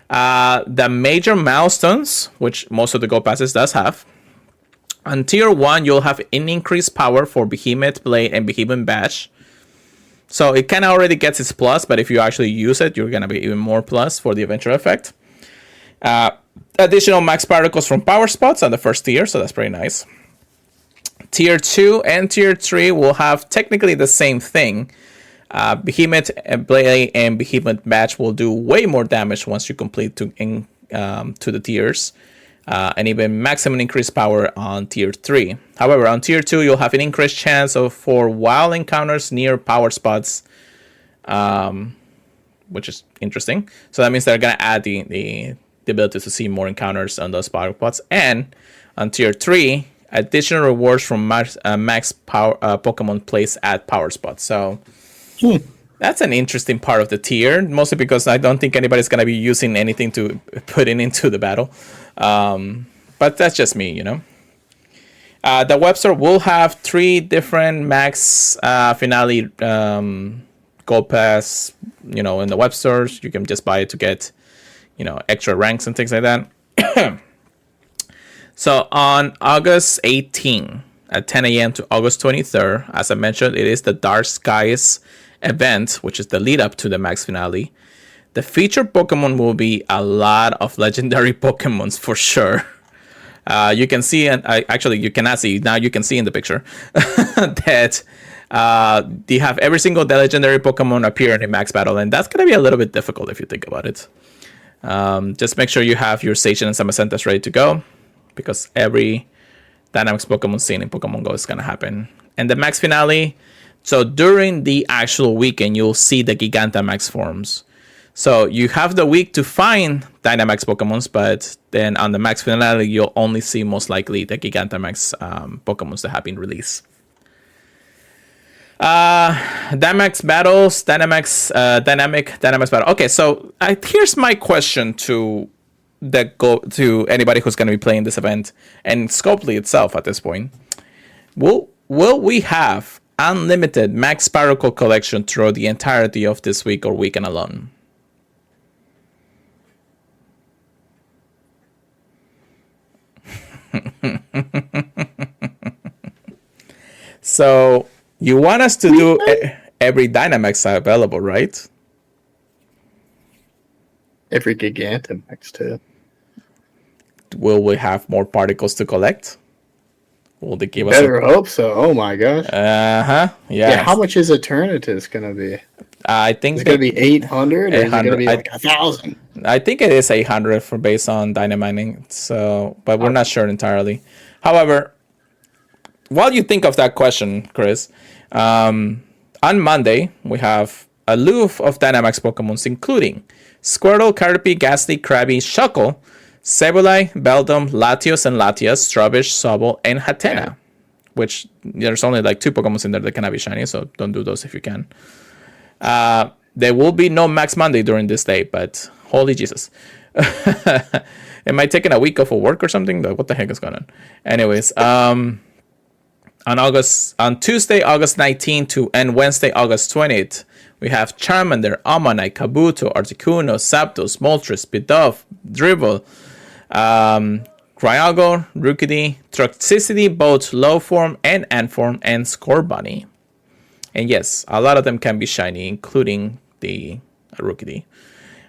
The major milestones, which most of the Gold Passes does have. On Tier 1, you'll have an increased power for Behemoth Blade and Behemoth Bash. So it kind of already gets its plus, but if you actually use it, you're going to be even more plus for the eventual effect. Additional max particles from power spots on the first tier, so that's pretty nice. Tier 2 and Tier 3 will have technically the same thing. Behemoth Blade and Behemoth Match will do way more damage once you complete to the tiers. And even maximum increased power on Tier 3. However, on Tier 2, you'll have an increased chance for wild encounters near power spots, which is interesting. So that means they're going to add the ability to see more encounters on those power spots. And on Tier 3, additional rewards from max power Pokemon placed at power spots. So that's an interesting part of the tier, mostly because I don't think anybody's going to be using anything to put into the battle. But that's just me, The web store will have 3 different max finale gold pass, in the web stores. You can just buy it to get, extra ranks and things like that. So on August 18 at 10 a.m. to August 23rd, as I mentioned, it is the Dark Skies event, which is the lead up to the max finale. The featured Pokemon will be a lot of legendary Pokemons for sure. You can see, and actually you cannot see, now you can see in the picture that they have every single legendary Pokemon appear in a max battle, and that's going to be a little bit difficult if you think about it. Just make sure you have your Station and Samacentas ready to go, because every Dynamax Pokemon seen in Pokemon GO is going to happen. And the max finale, so during the actual weekend, you'll see the Gigantamax forms. So you have the week to find Dynamax Pokemons, but then on the max finale, you'll only see most likely the Gigantamax Pokemons that have been released. Dynamax battles, Dynamic battle. Okay, so here's my question to anybody who's going to be playing this event and Scopely itself at this point. Will we have unlimited max particle collection throughout the entirety of this week or weekend alone? So you want us to do every Dynamax available, right? Every Gigantamax too. Will we have more particles to collect? Will they give us? Better hope so. Oh my gosh. Yeah. Yeah. How much is Eternatus gonna be? I think it's gonna be 800, or is it gonna be like 1,000? I think it is 800 for based on Dynamining. So, but we're not sure entirely. However, while you think of that question, Chris, on Monday we have a slew of Dynamax Pokemons, including Squirtle, Caterpie, Ghastly, Krabby, Shuckle, Sableye, Beldum, Latios and Latias, Trubbish, Sobble, and Hatena. Which there's only like 2 Pokemon in there that cannot be shiny, so don't do those if you can. There will be no Max Monday during this day, but holy Jesus. Am I taking a week off of work or something? What the heck is going on? Anyways, on Tuesday, August 19th and Wednesday, August 20th, we have Charmander, Ammonite, Kabuto, Articuno, Zapdos, Moltres, Bidoof, Dribble, Cryogonal, Rookidee, Toxicity, both low form and end form, and Scorbunny. And yes, a lot of them can be shiny, including the Rookidee.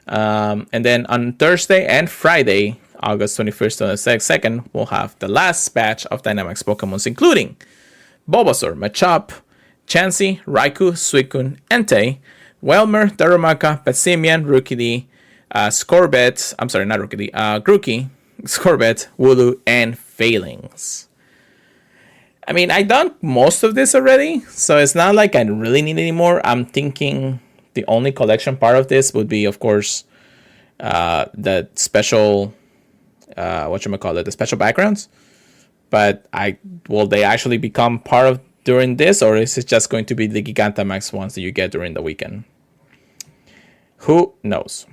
And then on Thursday and Friday, August 21st and 2nd, we'll have the last batch of Dynamax Pokemons, including Bulbasaur, Machop, Chansey, Raikou, Suicune, Entei, Welmer, Darumaka, Passimian, Rookidee, Scorbet, I'm sorry, not Rookidee, Grookey, Scorbet, Wooloo, and Failings. I mean, I've done most of this already, so it's not like I really need any more. I'm thinking the only collection part of this would be, of course, the special, the special backgrounds. But will they actually become part of during this, or is it just going to be the Gigantamax ones that you get during the weekend? Who knows?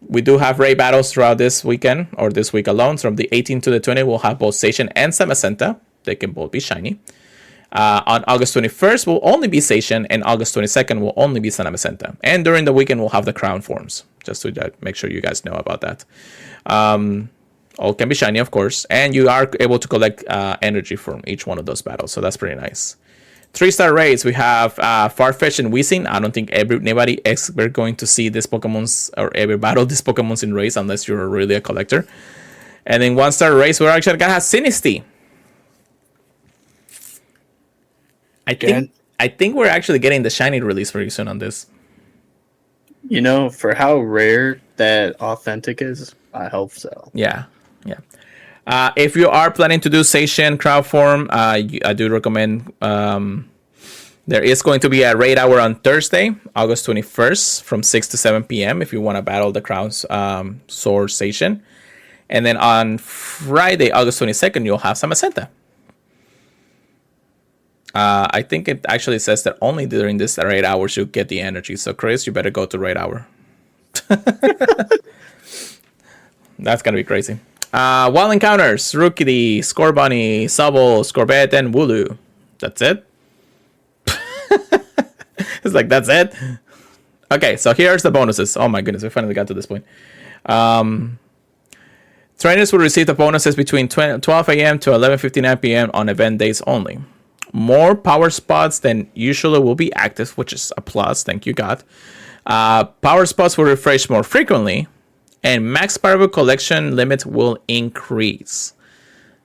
We do have raid battles throughout this weekend, or this week alone. From the 18th to the 20th, we'll have both Station and Samacenta. They can both be shiny. On August 21st, will only be Station, and August 22nd will only be Samacenta. And during the weekend, we'll have the Crown forms, just to make sure you guys know about that. All can be shiny, of course, and you are able to collect energy from each one of those battles, so that's pretty nice. 3-star rates, we have Farfetch and Weezing. I don't think anybody is ever going to see these Pokemons or ever battle these Pokemons in race unless you're really a collector. And in 1-star race, we're actually gonna have Sinistea. I think we're actually getting the shiny release very soon on this. You know, for how rare that authentic is, I hope so. Yeah. If you are planning to do Seishin crowd form, I do recommend. There is going to be a raid hour on Thursday, August 21st, from 6 to 7 p.m. if you want to battle the Crown's Sword Seishin. And then on Friday, August 22nd, you'll have some Ascenta. I think it actually says that only during this raid hours you get the energy. So, Chris, you better go to raid hour. That's going to be crazy. Wild encounters, Rookidee, Scorbunny, Sobble, Scorbet, and Wooloo. That's it. It's like, that's it. Okay, so here's the bonuses. Oh my goodness, we finally got to this point. Trainers will receive the bonuses between 12 a.m. to 11:59 p.m. on event days only. More power spots than usually will be active, which is a plus. Thank you, God. Power spots will refresh more frequently. And max Powerball collection limit will increase.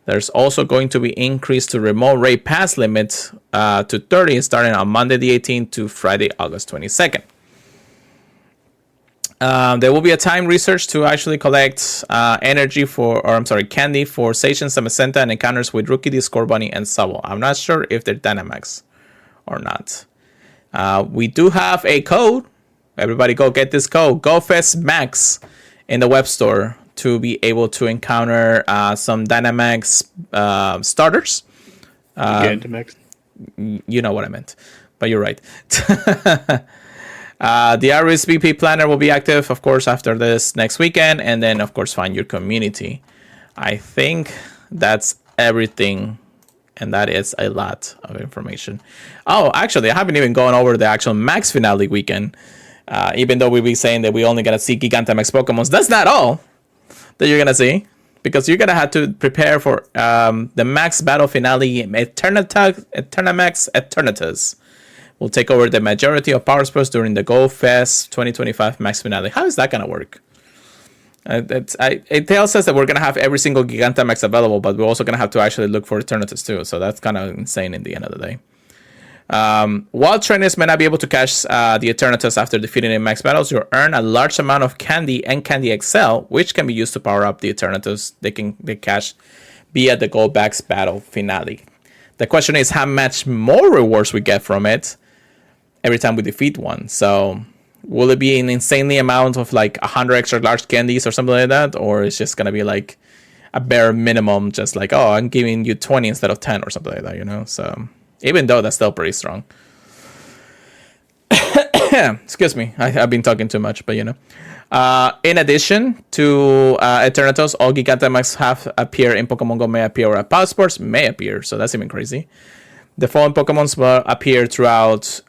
There's also going to be increase to remote raid pass limit to 30 starting on Monday the 18th to Friday, August 22nd. There will be a time research to actually collect candy for Seishin, Samacenta, and encounters with Rookidee, Scorbunny, and Sobble. I'm not sure if they're Dynamax or not. We do have a code. Everybody go get this code. GoFestMax in the web store to be able to encounter some Dynamax starters. Gigantamax. You know what I meant, but you're right. The RSVP planner will be active, of course, after this next weekend, and then, of course, find your community. I think that's everything, and that is a lot of information. Oh, actually, I haven't even gone over the actual Max Finale weekend. Even though we'll be saying that we only gonna see Gigantamax Pokemons, that's not all that you're gonna see, because you're gonna have to prepare for the Max Battle Finale. Eternamax Eternatus will take over the majority of power spots during the Go Fest 2025 Max Finale. How is that gonna work? It tells us that we're gonna have every single Gigantamax available, but we're also gonna have to actually look for Eternatus too. So that's kind of insane in the end of the day. While trainers may not be able to catch the Eternatus after defeating in max battles, you'll earn a large amount of candy and Candy XL, which can be used to power up the Eternatus they catch via the Gold Max Battle Finale. The question is how much more rewards we get from it every time we defeat one. So will it be an insanely amount of like 100 extra large candies or something like that? Or it's just going to be like a bare minimum, just like, oh, I'm giving you 20 instead of 10 or something like that, you know? So even though that's still pretty strong. Excuse me, I've been talking too much, but you know. In addition to Eternatus, all Gigantamax have appear in Pokemon Go may appear, or Power Sports may appear, so that's even crazy. The following Pokemons will appear throughout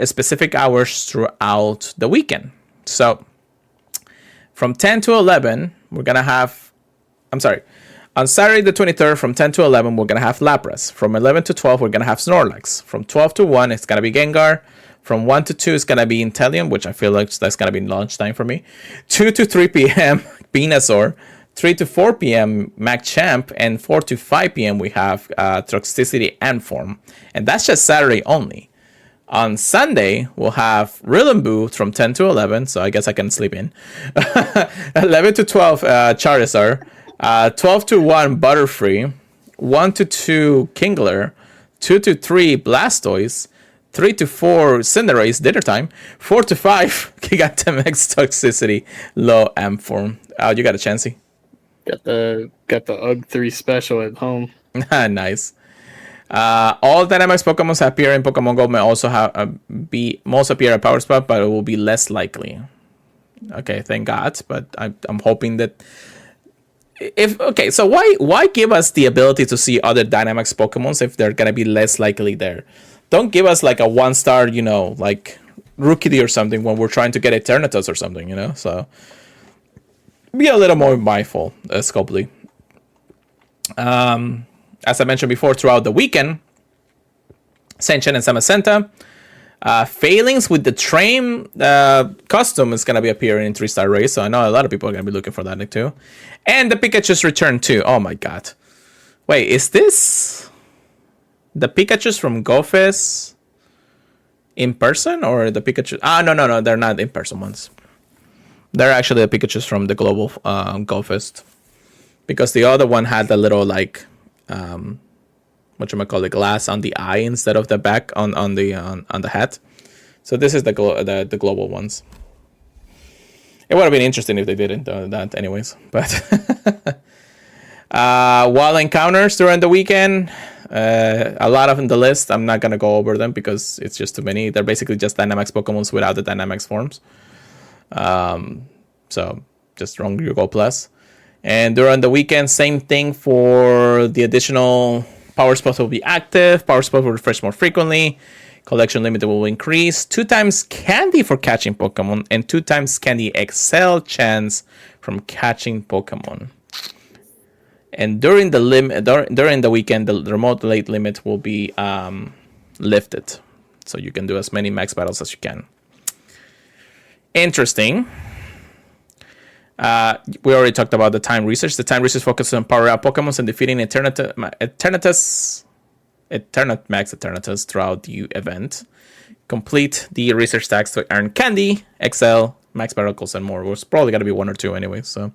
specific hours throughout the weekend. So from 10 to 11, we're gonna have. On Saturday the 23rd, from 10 to 11, we're going to have Lapras. From 11 to 12, we're going to have Snorlax. From 12 to 1, it's going to be Gengar. From 1 to 2, it's going to be Inteleon, which I feel like that's going to be lunchtime for me. 2 to 3 p.m., Venusaur. 3 to 4 p.m., Machamp. And 4 to 5 p.m., we have Toxicity and Form. And that's just Saturday only. On Sunday, we'll have Rillaboom from 10 to 11, so I guess I can sleep in. 11 to 12, Charizard. 12 to 1 Butterfree, 1 to 2 Kingler, 2 to 3 Blastoise, 3 to 4 Cinderace, dinner time, 4 to 5 Gigantamax Toxicity, low amp form. You got a Chansey? Got the UG3 special at home. Nice. All Dynamax Pokemon appear in Pokemon Go may also most appear at Power Spot, but it will be less likely. Okay, thank God, but I'm hoping that. So why give us the ability to see other Dynamax Pokemons if they're gonna be less likely there? Don't give us like a 1-star, you know, like Rookidee or something when we're trying to get Eternatus or something, you know. So be a little more mindful, Scopely. As I mentioned before, throughout the weekend, Senchen and Samacenta. Failings with the Train costume is going to be appearing in 3-star race, so I know a lot of people are going to be looking for that too. And the Pikachu's return too. Oh my god. Wait, is this the Pikachu's from GoFest in person, or the Pikachu? No, they're not in person ones. They're actually the Pikachu's from the global GoFest, because the other one had the little like whatchamacallit, glass on the eye instead of the back on the hat. So this is the global ones. It would have been interesting if they didn't do that anyways. But wild encounters during the weekend, a lot of in the list. I'm not going to go over them because it's just too many. They're basically just Dynamax Pokemons without the Dynamax forms. So just Run Go Plus. And during the weekend, same thing for the additional Power Spots will be active. Power Spots will refresh more frequently. Collection limit will increase. 2 times candy for catching Pokemon, and 2 times candy XL chance from catching Pokemon. And during the weekend, the remote late limit will be lifted, so you can do as many max battles as you can. Interesting. We already talked about the time research. The time research focuses on power up Pokemon and defeating Eternatus throughout the event. Complete the research tags to earn candy, XL, max battles, and more. It's probably going to be 1 or 2 anyway. So,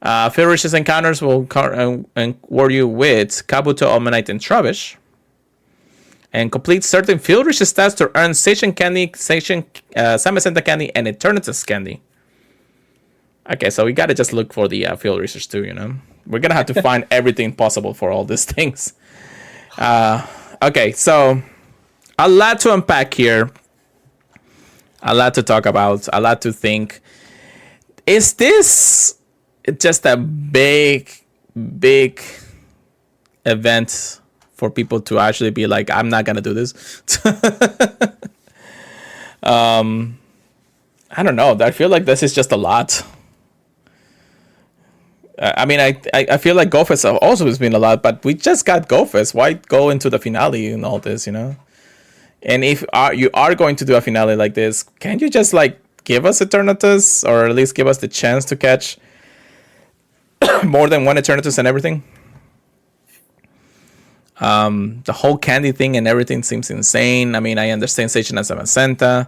field research encounters will reward you with Kabuto, Almanite, and Trubbish. And complete certain field research stats to earn Station Candy, Samacenta Candy, and Eternatus Candy. Okay, so we gotta just look for the field research too, We're gonna have to find everything possible for all these things. Okay, so a lot to unpack here. A lot to talk about. A lot to think. Is this just a big event for people to actually be like, I'm not gonna do this? I don't know. I feel like this is just a lot. I mean, I feel like GoFest also has been a lot, but we just got GoFest. Why go into the finale and all this, And if you are going to do a finale like this, can't you just like give us Eternatus, or at least give us the chance to catch more than one Eternatus and everything? The whole candy thing and everything seems insane. I mean, I understand Station and Samacenta,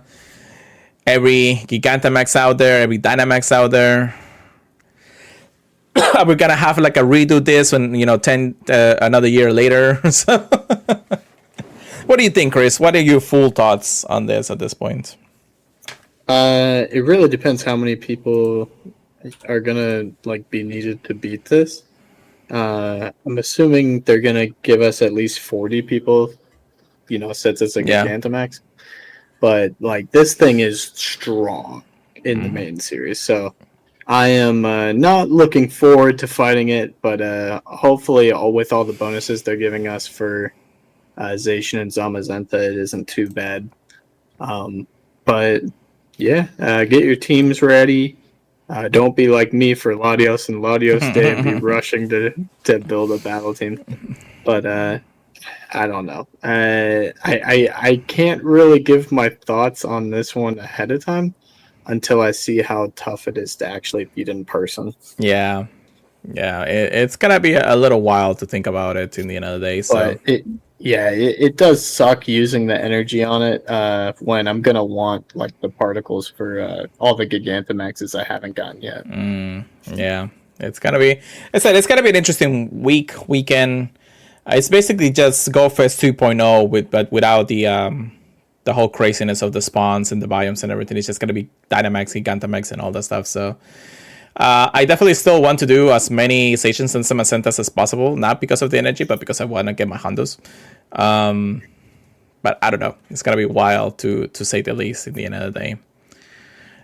every Gigantamax out there, every Dynamax out there. We're gonna have like a redo this when another year later. So, what do you think, Chris? What are your full thoughts on this at this point? It really depends how many people are gonna be needed to beat this. I'm assuming they're gonna give us at least 40 people, since it's a Gigantamax. But this thing is strong in the main series, so I am not looking forward to fighting it, but hopefully with all the bonuses they're giving us for Zacian and Zamazenta, it isn't too bad. But yeah, get your teams ready. Don't be like me for Latios and Latios Day and be rushing to build a battle team. But I don't know. I can't really give my thoughts on this one ahead of time until I see how tough it is to actually beat in person. Yeah. It's gonna be a little while to think about it in the end of the day. So it does suck using the energy on it when I'm gonna want the particles for all the Gigantamaxes I haven't gotten yet. Yeah, it's gonna be. I said it's gonna be an interesting weekend. It's basically just GoFest 2.0 but without the whole craziness of the spawns and the biomes and everything. It's just gonna be Dynamax, Gigantamax, and all that stuff. So. I definitely still want to do as many Stations and Samacentas as possible, not because of the energy, but because I want to get my Hondos. But I don't know. It's going to be wild to say the least in the end of the day.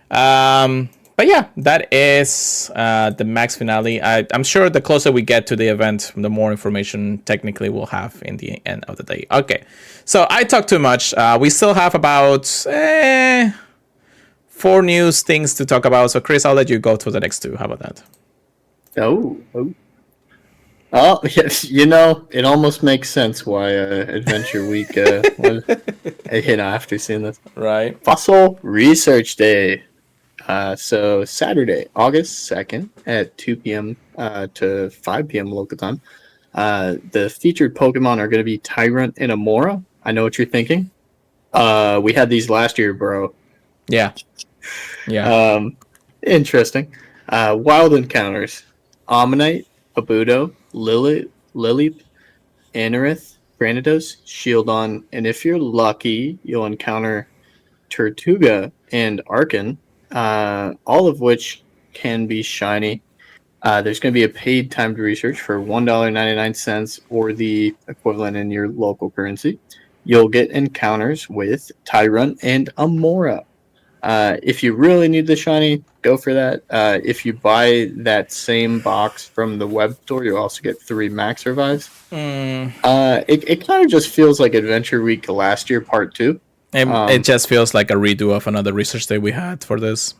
But yeah, that is the max finale. I'm sure the closer we get to the event, the more information technically we'll have in the end of the day. Okay, so I talked too much. We still have about 4 news things to talk about. So Chris, I'll let you go to the next 2. How about that? Oh. Oh, yes, it almost makes sense why Adventure Week was, after seeing this. Right. Fossil Research Day. So Saturday, August 2nd at 2 p.m. To 5 p.m. local time. The featured Pokemon are going to be Tyrant and Amora. I know what you're thinking. We had these last year, bro. Yeah. Yeah. Interesting. Wild encounters: Ammonite, Kabuto, Lilip, Anorith, Granados, Shieldon, and if you're lucky, you'll encounter Tortuga and Arkin, all of which can be shiny. There's going to be a paid timed research for $1.99 or the equivalent in your local currency. You'll get encounters with Tyrant and Amora. If you really need the shiny, go for that. If you buy that same box from the web store, you also get 3 max revives. It kind of just feels like Adventure Week last year, part 2. It just feels like a redo of another research day we had for this.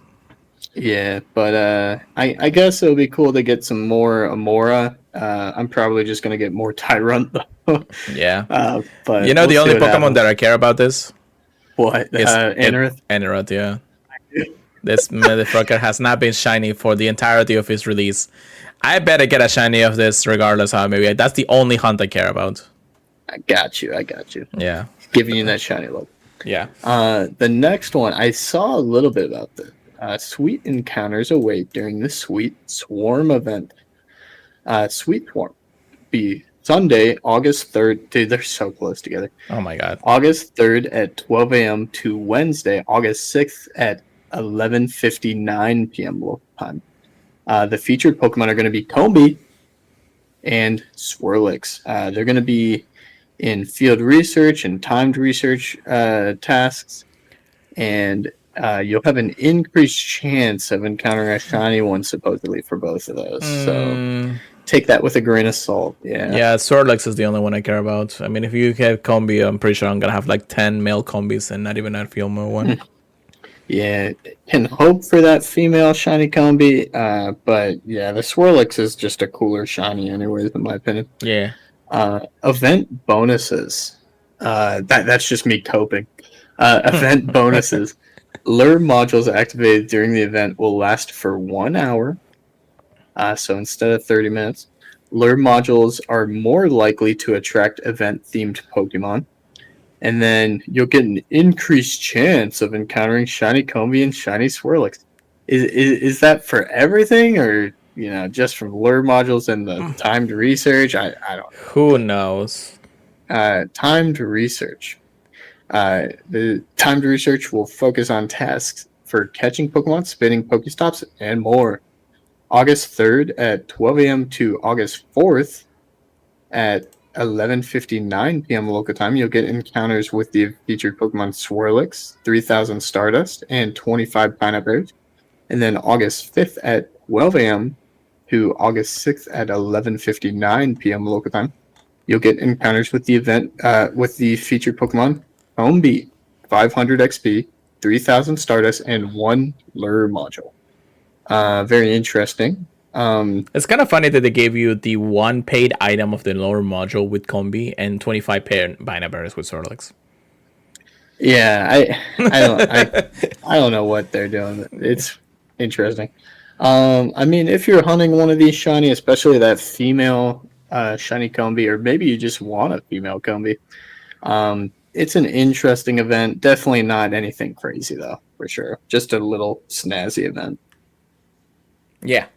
Yeah, but I guess it'll be cool to get some more Amora. I'm probably just gonna get more Tyrant though. Yeah. But the only Pokemon that I care about this what is Anorith. Anorith, yeah. This motherfucker has not been shiny for the entirety of his release. I better get a shiny of this regardless how maybe that's the only hunt I care about. I got you. Yeah. Giving you that shiny look. Yeah. The next one, I saw a little bit about this. Sweet encounters await during the Sweet Swarm event. Sweet Swarm be Sunday, August 3rd. Dude, they're so close together. Oh my god. August 3rd at 12 a.m. to Wednesday, August 6th at 11:59 p.m. local time. The featured Pokemon are going to be Combi and Swirlix. They're going to be in field research and timed research tasks, and you'll have an increased chance of encountering a shiny one supposedly for both of those. So take that with a grain of salt. Yeah, Swordlex is the only one I care about. I mean, if you have Combi, I'm pretty sure I'm gonna have like 10 male Combis and not even a female one. Yeah, can hope for that female shiny Combi, but yeah, the Swirlix is just a cooler shiny anyways, in my opinion. Yeah. Event bonuses. That's just me coping. Event bonuses. Lure modules activated during the event will last for 1 hour. So instead of 30 minutes, lure modules are more likely to attract event-themed Pokemon. And then you'll get an increased chance of encountering shiny Combi and shiny Swirlix. Is that for everything, or just from lure modules and the timed research? I don't know. Who knows? Timed research. The timed research will focus on tasks for catching Pokemon, spinning Pokestops, and more. August 3rd at 12 a.m. to August 4th at 11:59 p.m. local time, you'll get encounters with the featured Pokemon Swirlix, 3,000 Stardust, and 25 Pineapple Berries. And then August 5th at 12 a.m. to August 6th at 11:59 p.m. local time, you'll get encounters with the with the featured Pokemon Combi, 500 XP, 3,000 Stardust, and 1 Lure module. Very interesting. It's kind of funny that they gave you the 1 paid item of the lower module with Combi and 25 pair Binaberries with Swirlix. Yeah, I don't know what they're doing. It's interesting. I mean, if you're hunting one of these shiny, especially that female shiny Combi, or maybe you just want a female Combi, it's an interesting event. Definitely not anything crazy though, for sure. Just a little snazzy event. Yeah.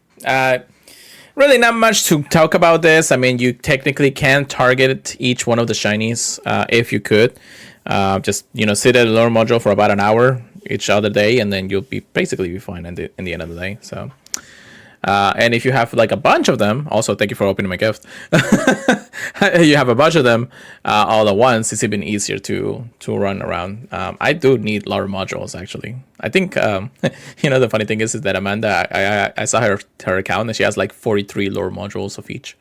Really not much to talk about this. I mean, you technically can target each one of the shinies if you could. Just sit at a lure module for about an hour each other day, and then you'll be fine in the end of the day. So, and if you have like a bunch of them, also thank you for opening my gift. You have a bunch of them all at once, it's even easier to run around. I do need lure modules actually. I think the funny thing is that Amanda, I saw her account and she has like 43 lure modules of each.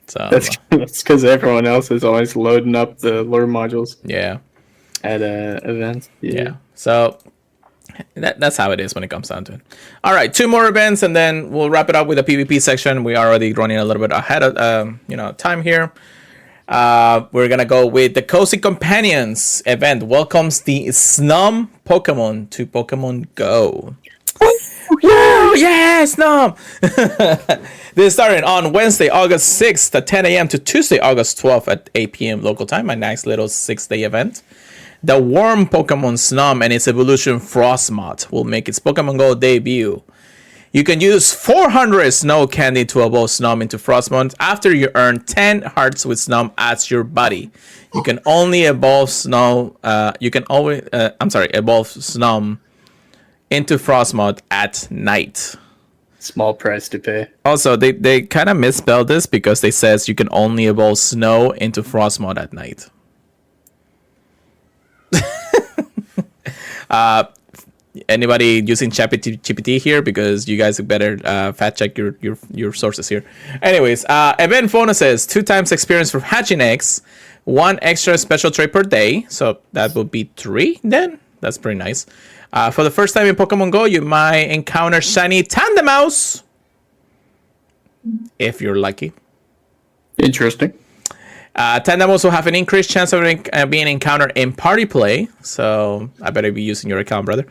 So that's because everyone else is always loading up the lure modules. Yeah. At events. Yeah. So That's how it is when it comes down to it. All right, 2 more events, and then we'll wrap it up with the PvP section. We are already running a little bit ahead of time here. We're gonna go with the Cozy Companions event. Welcomes the Snum Pokemon to Pokemon GO. Woo! Yeah, Snum! This is starting on Wednesday, August 6th at 10 a.m. to Tuesday, August 12th at 8 p.m. local time. A nice little 6-day event. The Worm Pokemon Snum and its evolution Frostmoth will make its Pokemon GO debut. You can use 400 Snow Candy to evolve Snum into Frostmoth after you earn 10 hearts with Snum as your buddy. You can only evolve Snum. Evolve Snum into Frostmoth at night. Small price to pay. Also, they kind of misspelled this because they says you can only evolve Snow into Frostmoth at night. Anybody using ChatGPT here? Because you guys better fact check your sources here. Anyways, event bonuses: 2 times experience for hatching eggs, 1 extra special trait per day. So that would be 3 then. That's pretty nice. For the first time in Pokemon Go, you might encounter shiny Tandemaus if you're lucky. Interesting. Tandemaus will have an increased chance of being encountered in party play. So I better be using your account, brother.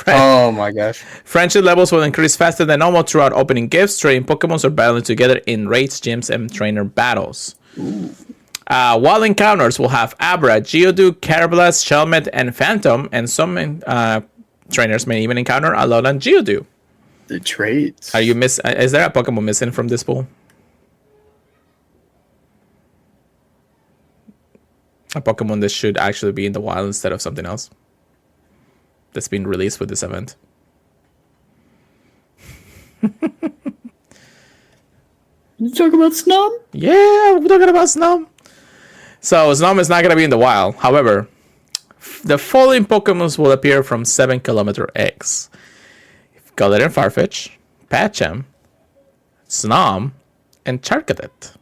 Oh my gosh. Friendship levels will increase faster than normal throughout opening gifts, trading Pokemon, or battling together in raids, gyms, and trainer battles. Wild encounters will have Abra, Geodude, Carablast, Shelmet, and Phantom, and some trainers may even encounter Alolan Geodude. The traits. Is there a Pokemon missing from this pool? A Pokemon that should actually be in the wild instead of something else that's been released with this event. You talk about Snum? Yeah, we're talking about Snum. So Snum is not going to be in the wild. However, the following Pokemons will appear from 7-kilometer eggs: Galarian Farfetch, Patcham, Snum, and Charcadet.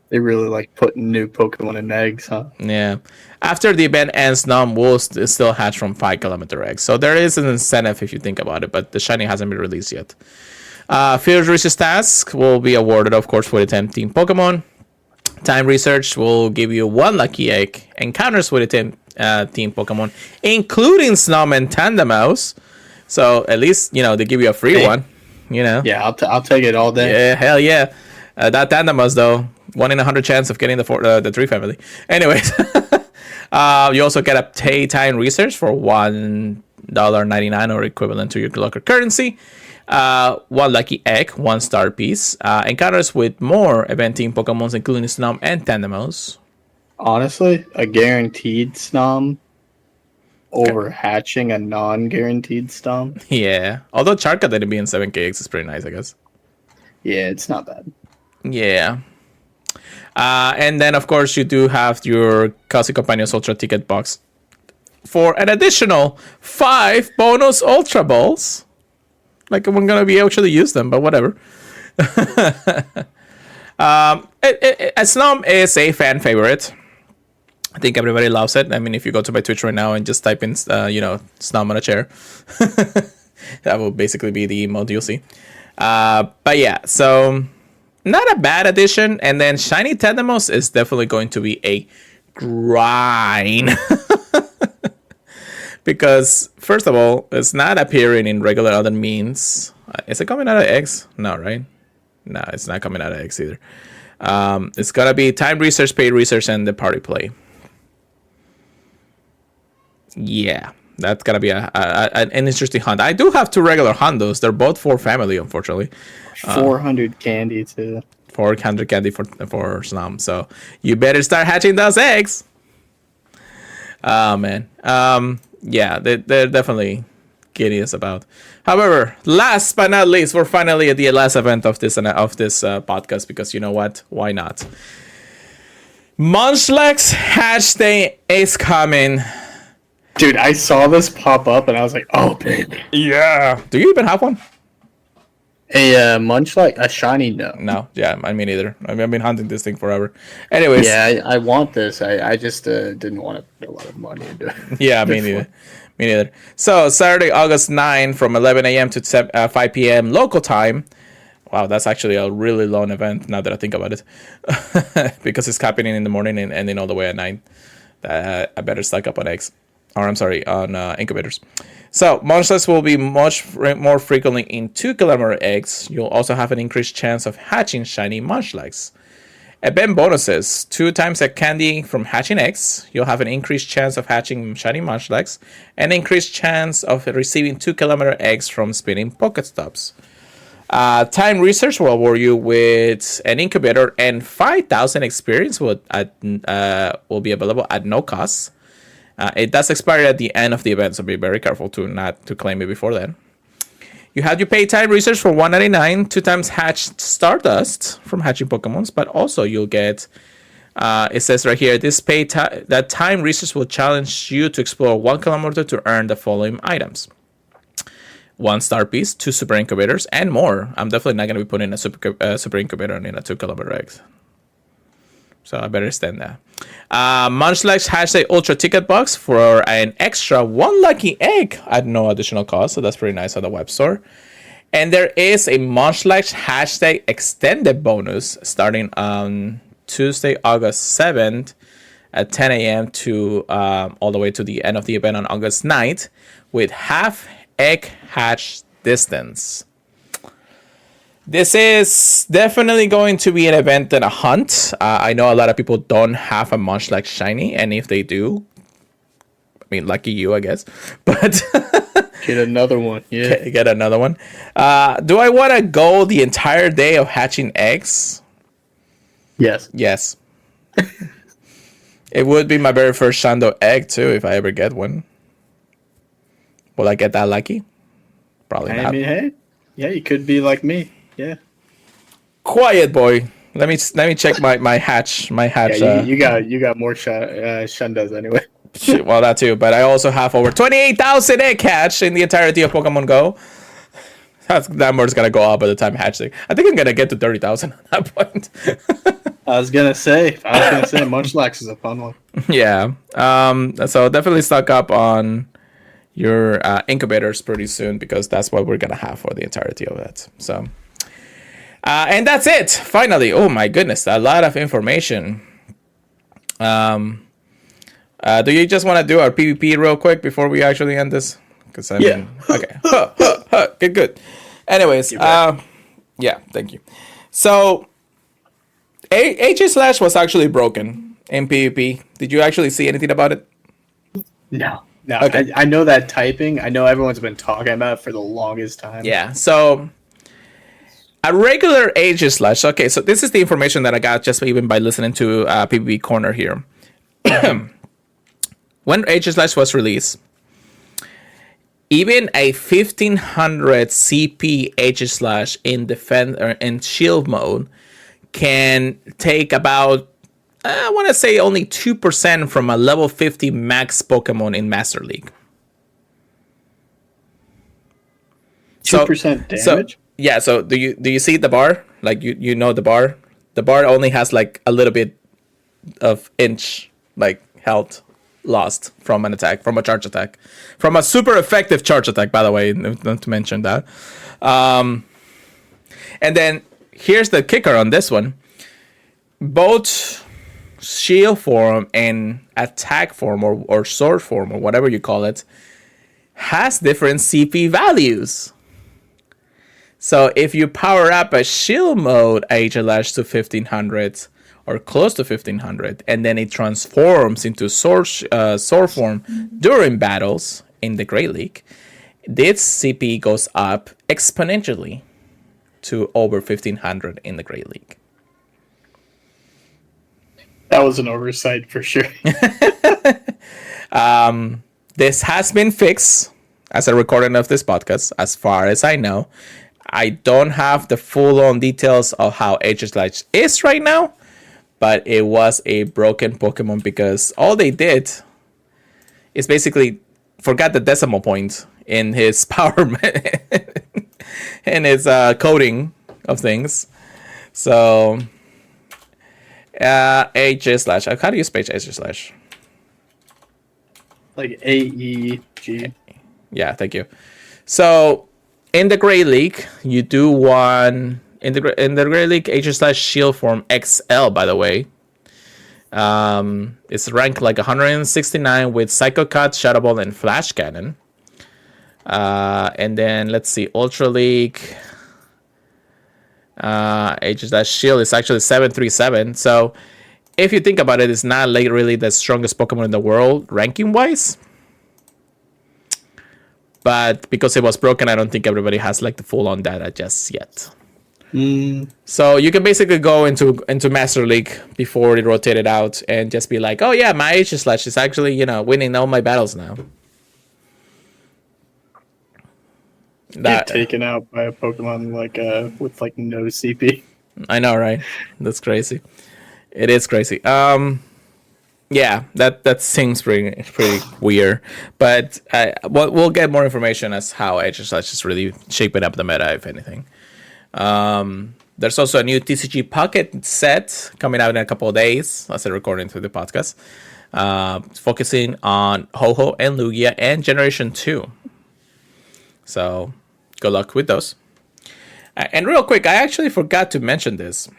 They really like putting new Pokemon in eggs, huh? Yeah. After the event ends, Snum will still hatch from 5-kilometer eggs. So there is an incentive if you think about it, but the shiny hasn't been released yet. Field research task will be awarded, of course, for the 10 team Pokemon. Time research will give you 1 lucky egg. Encounters with the 10 team Pokemon, including Snum and Tandemaus. So at least, they give you a free one, Yeah, I'll take it all day. Yeah, hell yeah. That Tandemaus, though, 1 in 100 chance of getting the 3 family. Anyways, you also get a time research for $1.99 or equivalent to your local currency. 1 lucky egg, 1 star piece. Encounters with more event team Pokemons, including Snum and Tandemaus. Honestly, a guaranteed Snum over hatching a non-guaranteed Snum. Yeah, although Charcadet being 7k eggs is pretty nice, I guess. Yeah, it's not bad. Yeah. And then, of course, you do have your Cozy Companions Ultra Ticket box for an additional 5 bonus Ultra Balls. Like, we're going to be able to use them, but whatever. Snum is a fan favorite. I think everybody loves it. I mean, if you go to my Twitch right now and just type in, Snum on a chair, that will basically be the emote you'll see. But yeah, so not a bad addition. And then Shiny Tandemaus is definitely going to be a grind. Because, first of all, it's not appearing in regular other means. Is it coming out of eggs? No, right? No, it's not coming out of eggs either. It's going to be time research, paid research, and the party play. Yeah, that's going to be an interesting hunt. I do have 2 regular hundos. They're both for family, unfortunately. 400 candy, too. 400 candy for Snum. So you better start hatching those eggs. Oh, man. Yeah, they're definitely curious about. However, last but not least, we're finally at the last event of this podcast, because you know what? Why not? Munchlax Hatch Day is coming. Dude, I saw this pop up and I was like, oh, baby. Yeah. Do you even have one? A Munchlax, a shiny, no. No, yeah, I mean neither. I mean, I've been hunting this thing forever. Anyways, Yeah, I want this. I just didn't want to put a lot of money into it. yeah, me neither. Me neither. So Saturday, August 9, from 11 a.m. to 5 p.m. local time. Wow, that's actually a really long event now that I think about it, because it's happening in the morning and ending all the way at night. I better stock up on eggs, or I'm sorry, on incubators. So Munchlax will be much more frequently in 2-kilometer eggs. You'll also have an increased chance of hatching shiny Munchlax. Event bonuses: 2 times a candy from hatching eggs. You'll have an increased chance of hatching shiny Munchlax, and increased chance of receiving 2-kilometer eggs from spinning Pokestops. Time Research will award you with an incubator, and 5,000 experience will be available at no cost. It does expire at the end of the event, so be very careful not to claim it before then. You have to pay Time Research for $199, 2 times hatched Stardust from hatching Pokemons, but also you'll get, it says right here, that Time Research will challenge you to explore 1 kilometer to earn the following items: 1 star piece, 2 super incubators, and more. I'm definitely not going to be putting a super incubator in a 2-kilometer egg, so I better stand that. Munchlax hashtag Ultra Ticket Box for an extra 1 lucky egg at no additional cost, so that's pretty nice on the web store. And there is a Munchlax hashtag Extended bonus starting on Tuesday, August 7th at 10 a.m. to all the way to the end of the event on August 9th with half egg hatch distance. This is definitely going to be an event and a hunt. I know a lot of people don't have a Munchlax shiny, and if they do, I mean, lucky you, I guess. But get another one. Yeah, get another one. Do I want to go the entire day of hatching eggs? Yes. Yes. It would be my very first Shando egg too, if I ever get one. Will I get that lucky? Probably not. I mean, hey, yeah, you could be like me. Yeah. Quiet, boy. Let me check my hatch. My hatch. Yeah, you got more Shundas anyway. Well, that too. But I also have over 28,000 egg hatch in the entirety of Pokemon Go. That number's gonna go up by the time hatching. I think I'm gonna get to 30,000 at that point. I was gonna say Munchlax is a fun one. Yeah. So definitely stock up on your incubators pretty soon, because that's what we're gonna have for the entirety of it. So. And that's it. Finally, oh my goodness, a lot of information. Do you just want to do our PvP real quick before we actually end this? Because okay, good. Anyways, yeah, thank you. So, H/Slash was actually broken in PvP. Did you actually see anything about it? No. Okay. I know that typing. I know everyone's been talking about it for the longest time. Yeah. So. A regular H/Slash. Okay, so this is the information that I got just even by listening to PvP Corner here. When H/Slash was released, even a 1500 CP H/Slash in defense or in shield mode can take about, I want to say, only 2% from a level 50 max Pokemon in Master League. 2% damage? Yeah, so do you see the bar? Like you know the bar? The bar only has like a little bit of inch like health lost from an attack, from a charge attack. From a super effective charge attack, by the way, not to mention that. And then here's the kicker on this one. Both shield form and attack form or sword form or whatever you call it has different CP values. So if you power up a shield mode H/Slash to 1500 or close to 1500, and then it transforms into sword form during battles in the Great League, this CP goes up exponentially to over 1500 in the Great League. That was an oversight for sure. This has been fixed as a recording of this podcast, as far as I know. I don't have the full-on details of how H/Slash is right now, but it was a broken Pokemon because all they did is basically forgot the decimal point in his power in its coding of things. So AG slash. How do you spell AG slash? Like AEG. Yeah, thank you. So in the Great League, you do one in the Great League AG slash Shield form XL. By the way, it's ranked like 169 with Psycho Cut, Shadow Ball, and Flash Cannon. And then let's see, Ultra League AG slash Shield is actually 737. So if you think about it, it's not like really the strongest Pokemon in the world ranking wise. But because it was broken, I don't think everybody has like the full on data just yet. So you can basically go into Master League before it rotated out and just be like, oh yeah, my AG slash is actually, you know, winning all my battles now. Get taken out by a Pokemon like with like no CP. I know, right? That's crazy. It is crazy. Yeah, that seems pretty weird. But we'll get more information as how HSH is really shaping up the meta, if anything. There's also a new TCG Pocket set coming out in a couple of days, as I'm recording through the podcast, focusing on Ho-Oh and Lugia and Generation 2. So good luck with those. And real quick, I actually forgot to mention this.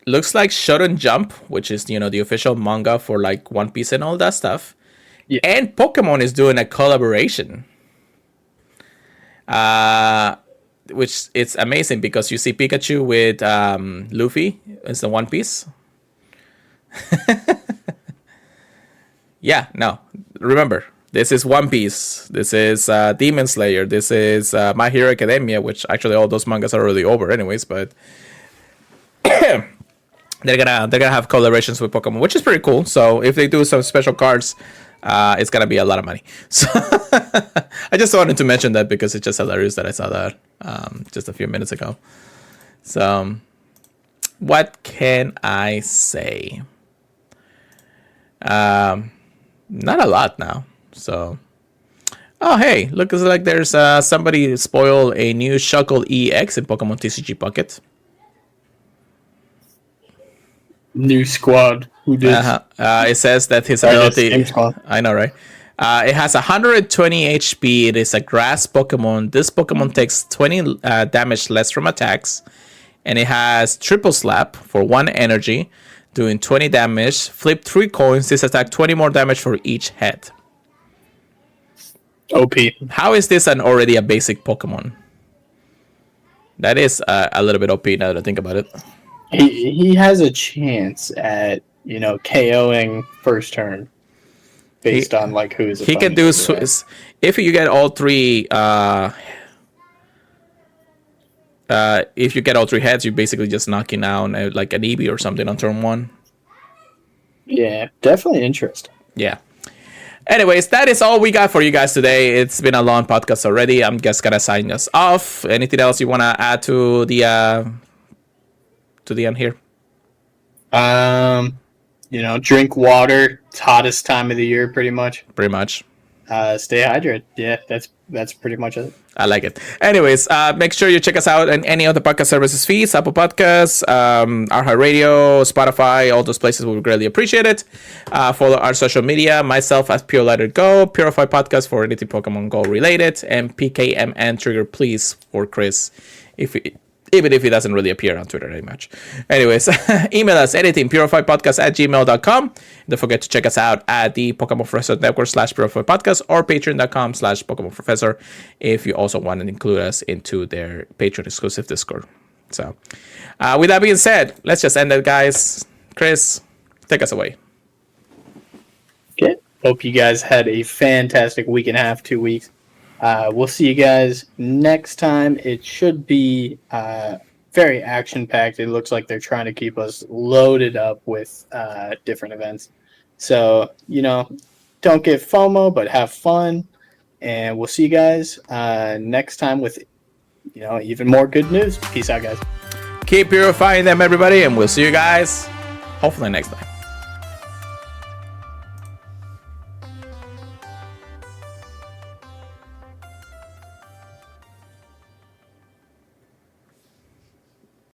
Looks like Shonen Jump, which is, you know, the official manga for like One Piece and all that stuff, and Pokemon is doing a collaboration. Which it's amazing because you see Pikachu with Luffy as the One Piece. Yeah, no, remember, this is One Piece. This is Demon Slayer. This is My Hero Academia, which actually all those mangas are already over anyways, but they're gonna have collaborations with Pokemon, which is pretty cool. So if they do some special cards, it's gonna be a lot of money. So I just wanted to mention that because it's just hilarious that I saw that just a few minutes ago. So what can I say? Not a lot now. So oh hey, looks like there's somebody spoiled a new Shuckle EX in Pokemon TCG Pocket. New squad. Who did? It says that his ability. I know, right? It has 120 HP. It is a grass Pokemon. This Pokemon takes 20 damage less from attacks, and it has Triple Slap for 1 energy, doing 20 damage. Flip 3 coins. This attack 20 more damage for each head. OP. How is this already a basic Pokemon? That is a little bit OP now that I think about it. He has a chance at, you know, KOing first turn based on like who is. He can do if you get all three. If you get all 3 heads, you're basically just knocking down like an Eevee or something on turn 1. Yeah, definitely interesting. Yeah. Anyways, that is all we got for you guys today. It's been a long podcast already. I'm just gonna sign us off. Anything else you wanna add to the end here? You know, drink water. It's hottest time of the year, pretty much. Stay hydrated. Yeah, that's pretty much it. I like it. Anyways, make sure you check us out on any of the podcast services feeds, Apple Podcasts, iHeartRadio, Spotify, all those places. We would greatly appreciate it. Follow our social media, myself as Purified Go, Purified Podcast for anything Pokemon Go related, and PKMN Trigger Please for Chris, even if it doesn't really appear on Twitter very much. Anyways, email us anything, purifiedpodcast@gmail.com. Don't forget to check us out at the Pokemon Professor Network /Purified Podcast or patreon.com/Pokemon Professor if you also want to include us into their Patreon exclusive Discord. So, with that being said, let's just end it, guys. Chris, take us away. Okay. Hope you guys had a fantastic week and a half, 2 weeks. We'll see you guys next time. It should be very action-packed. It looks like they're trying to keep us loaded up with different events. So, you know, don't get FOMO, but have fun. And we'll see you guys next time with, you know, even more good news. Peace out, guys. Keep purifying them, everybody, and we'll see you guys hopefully next time.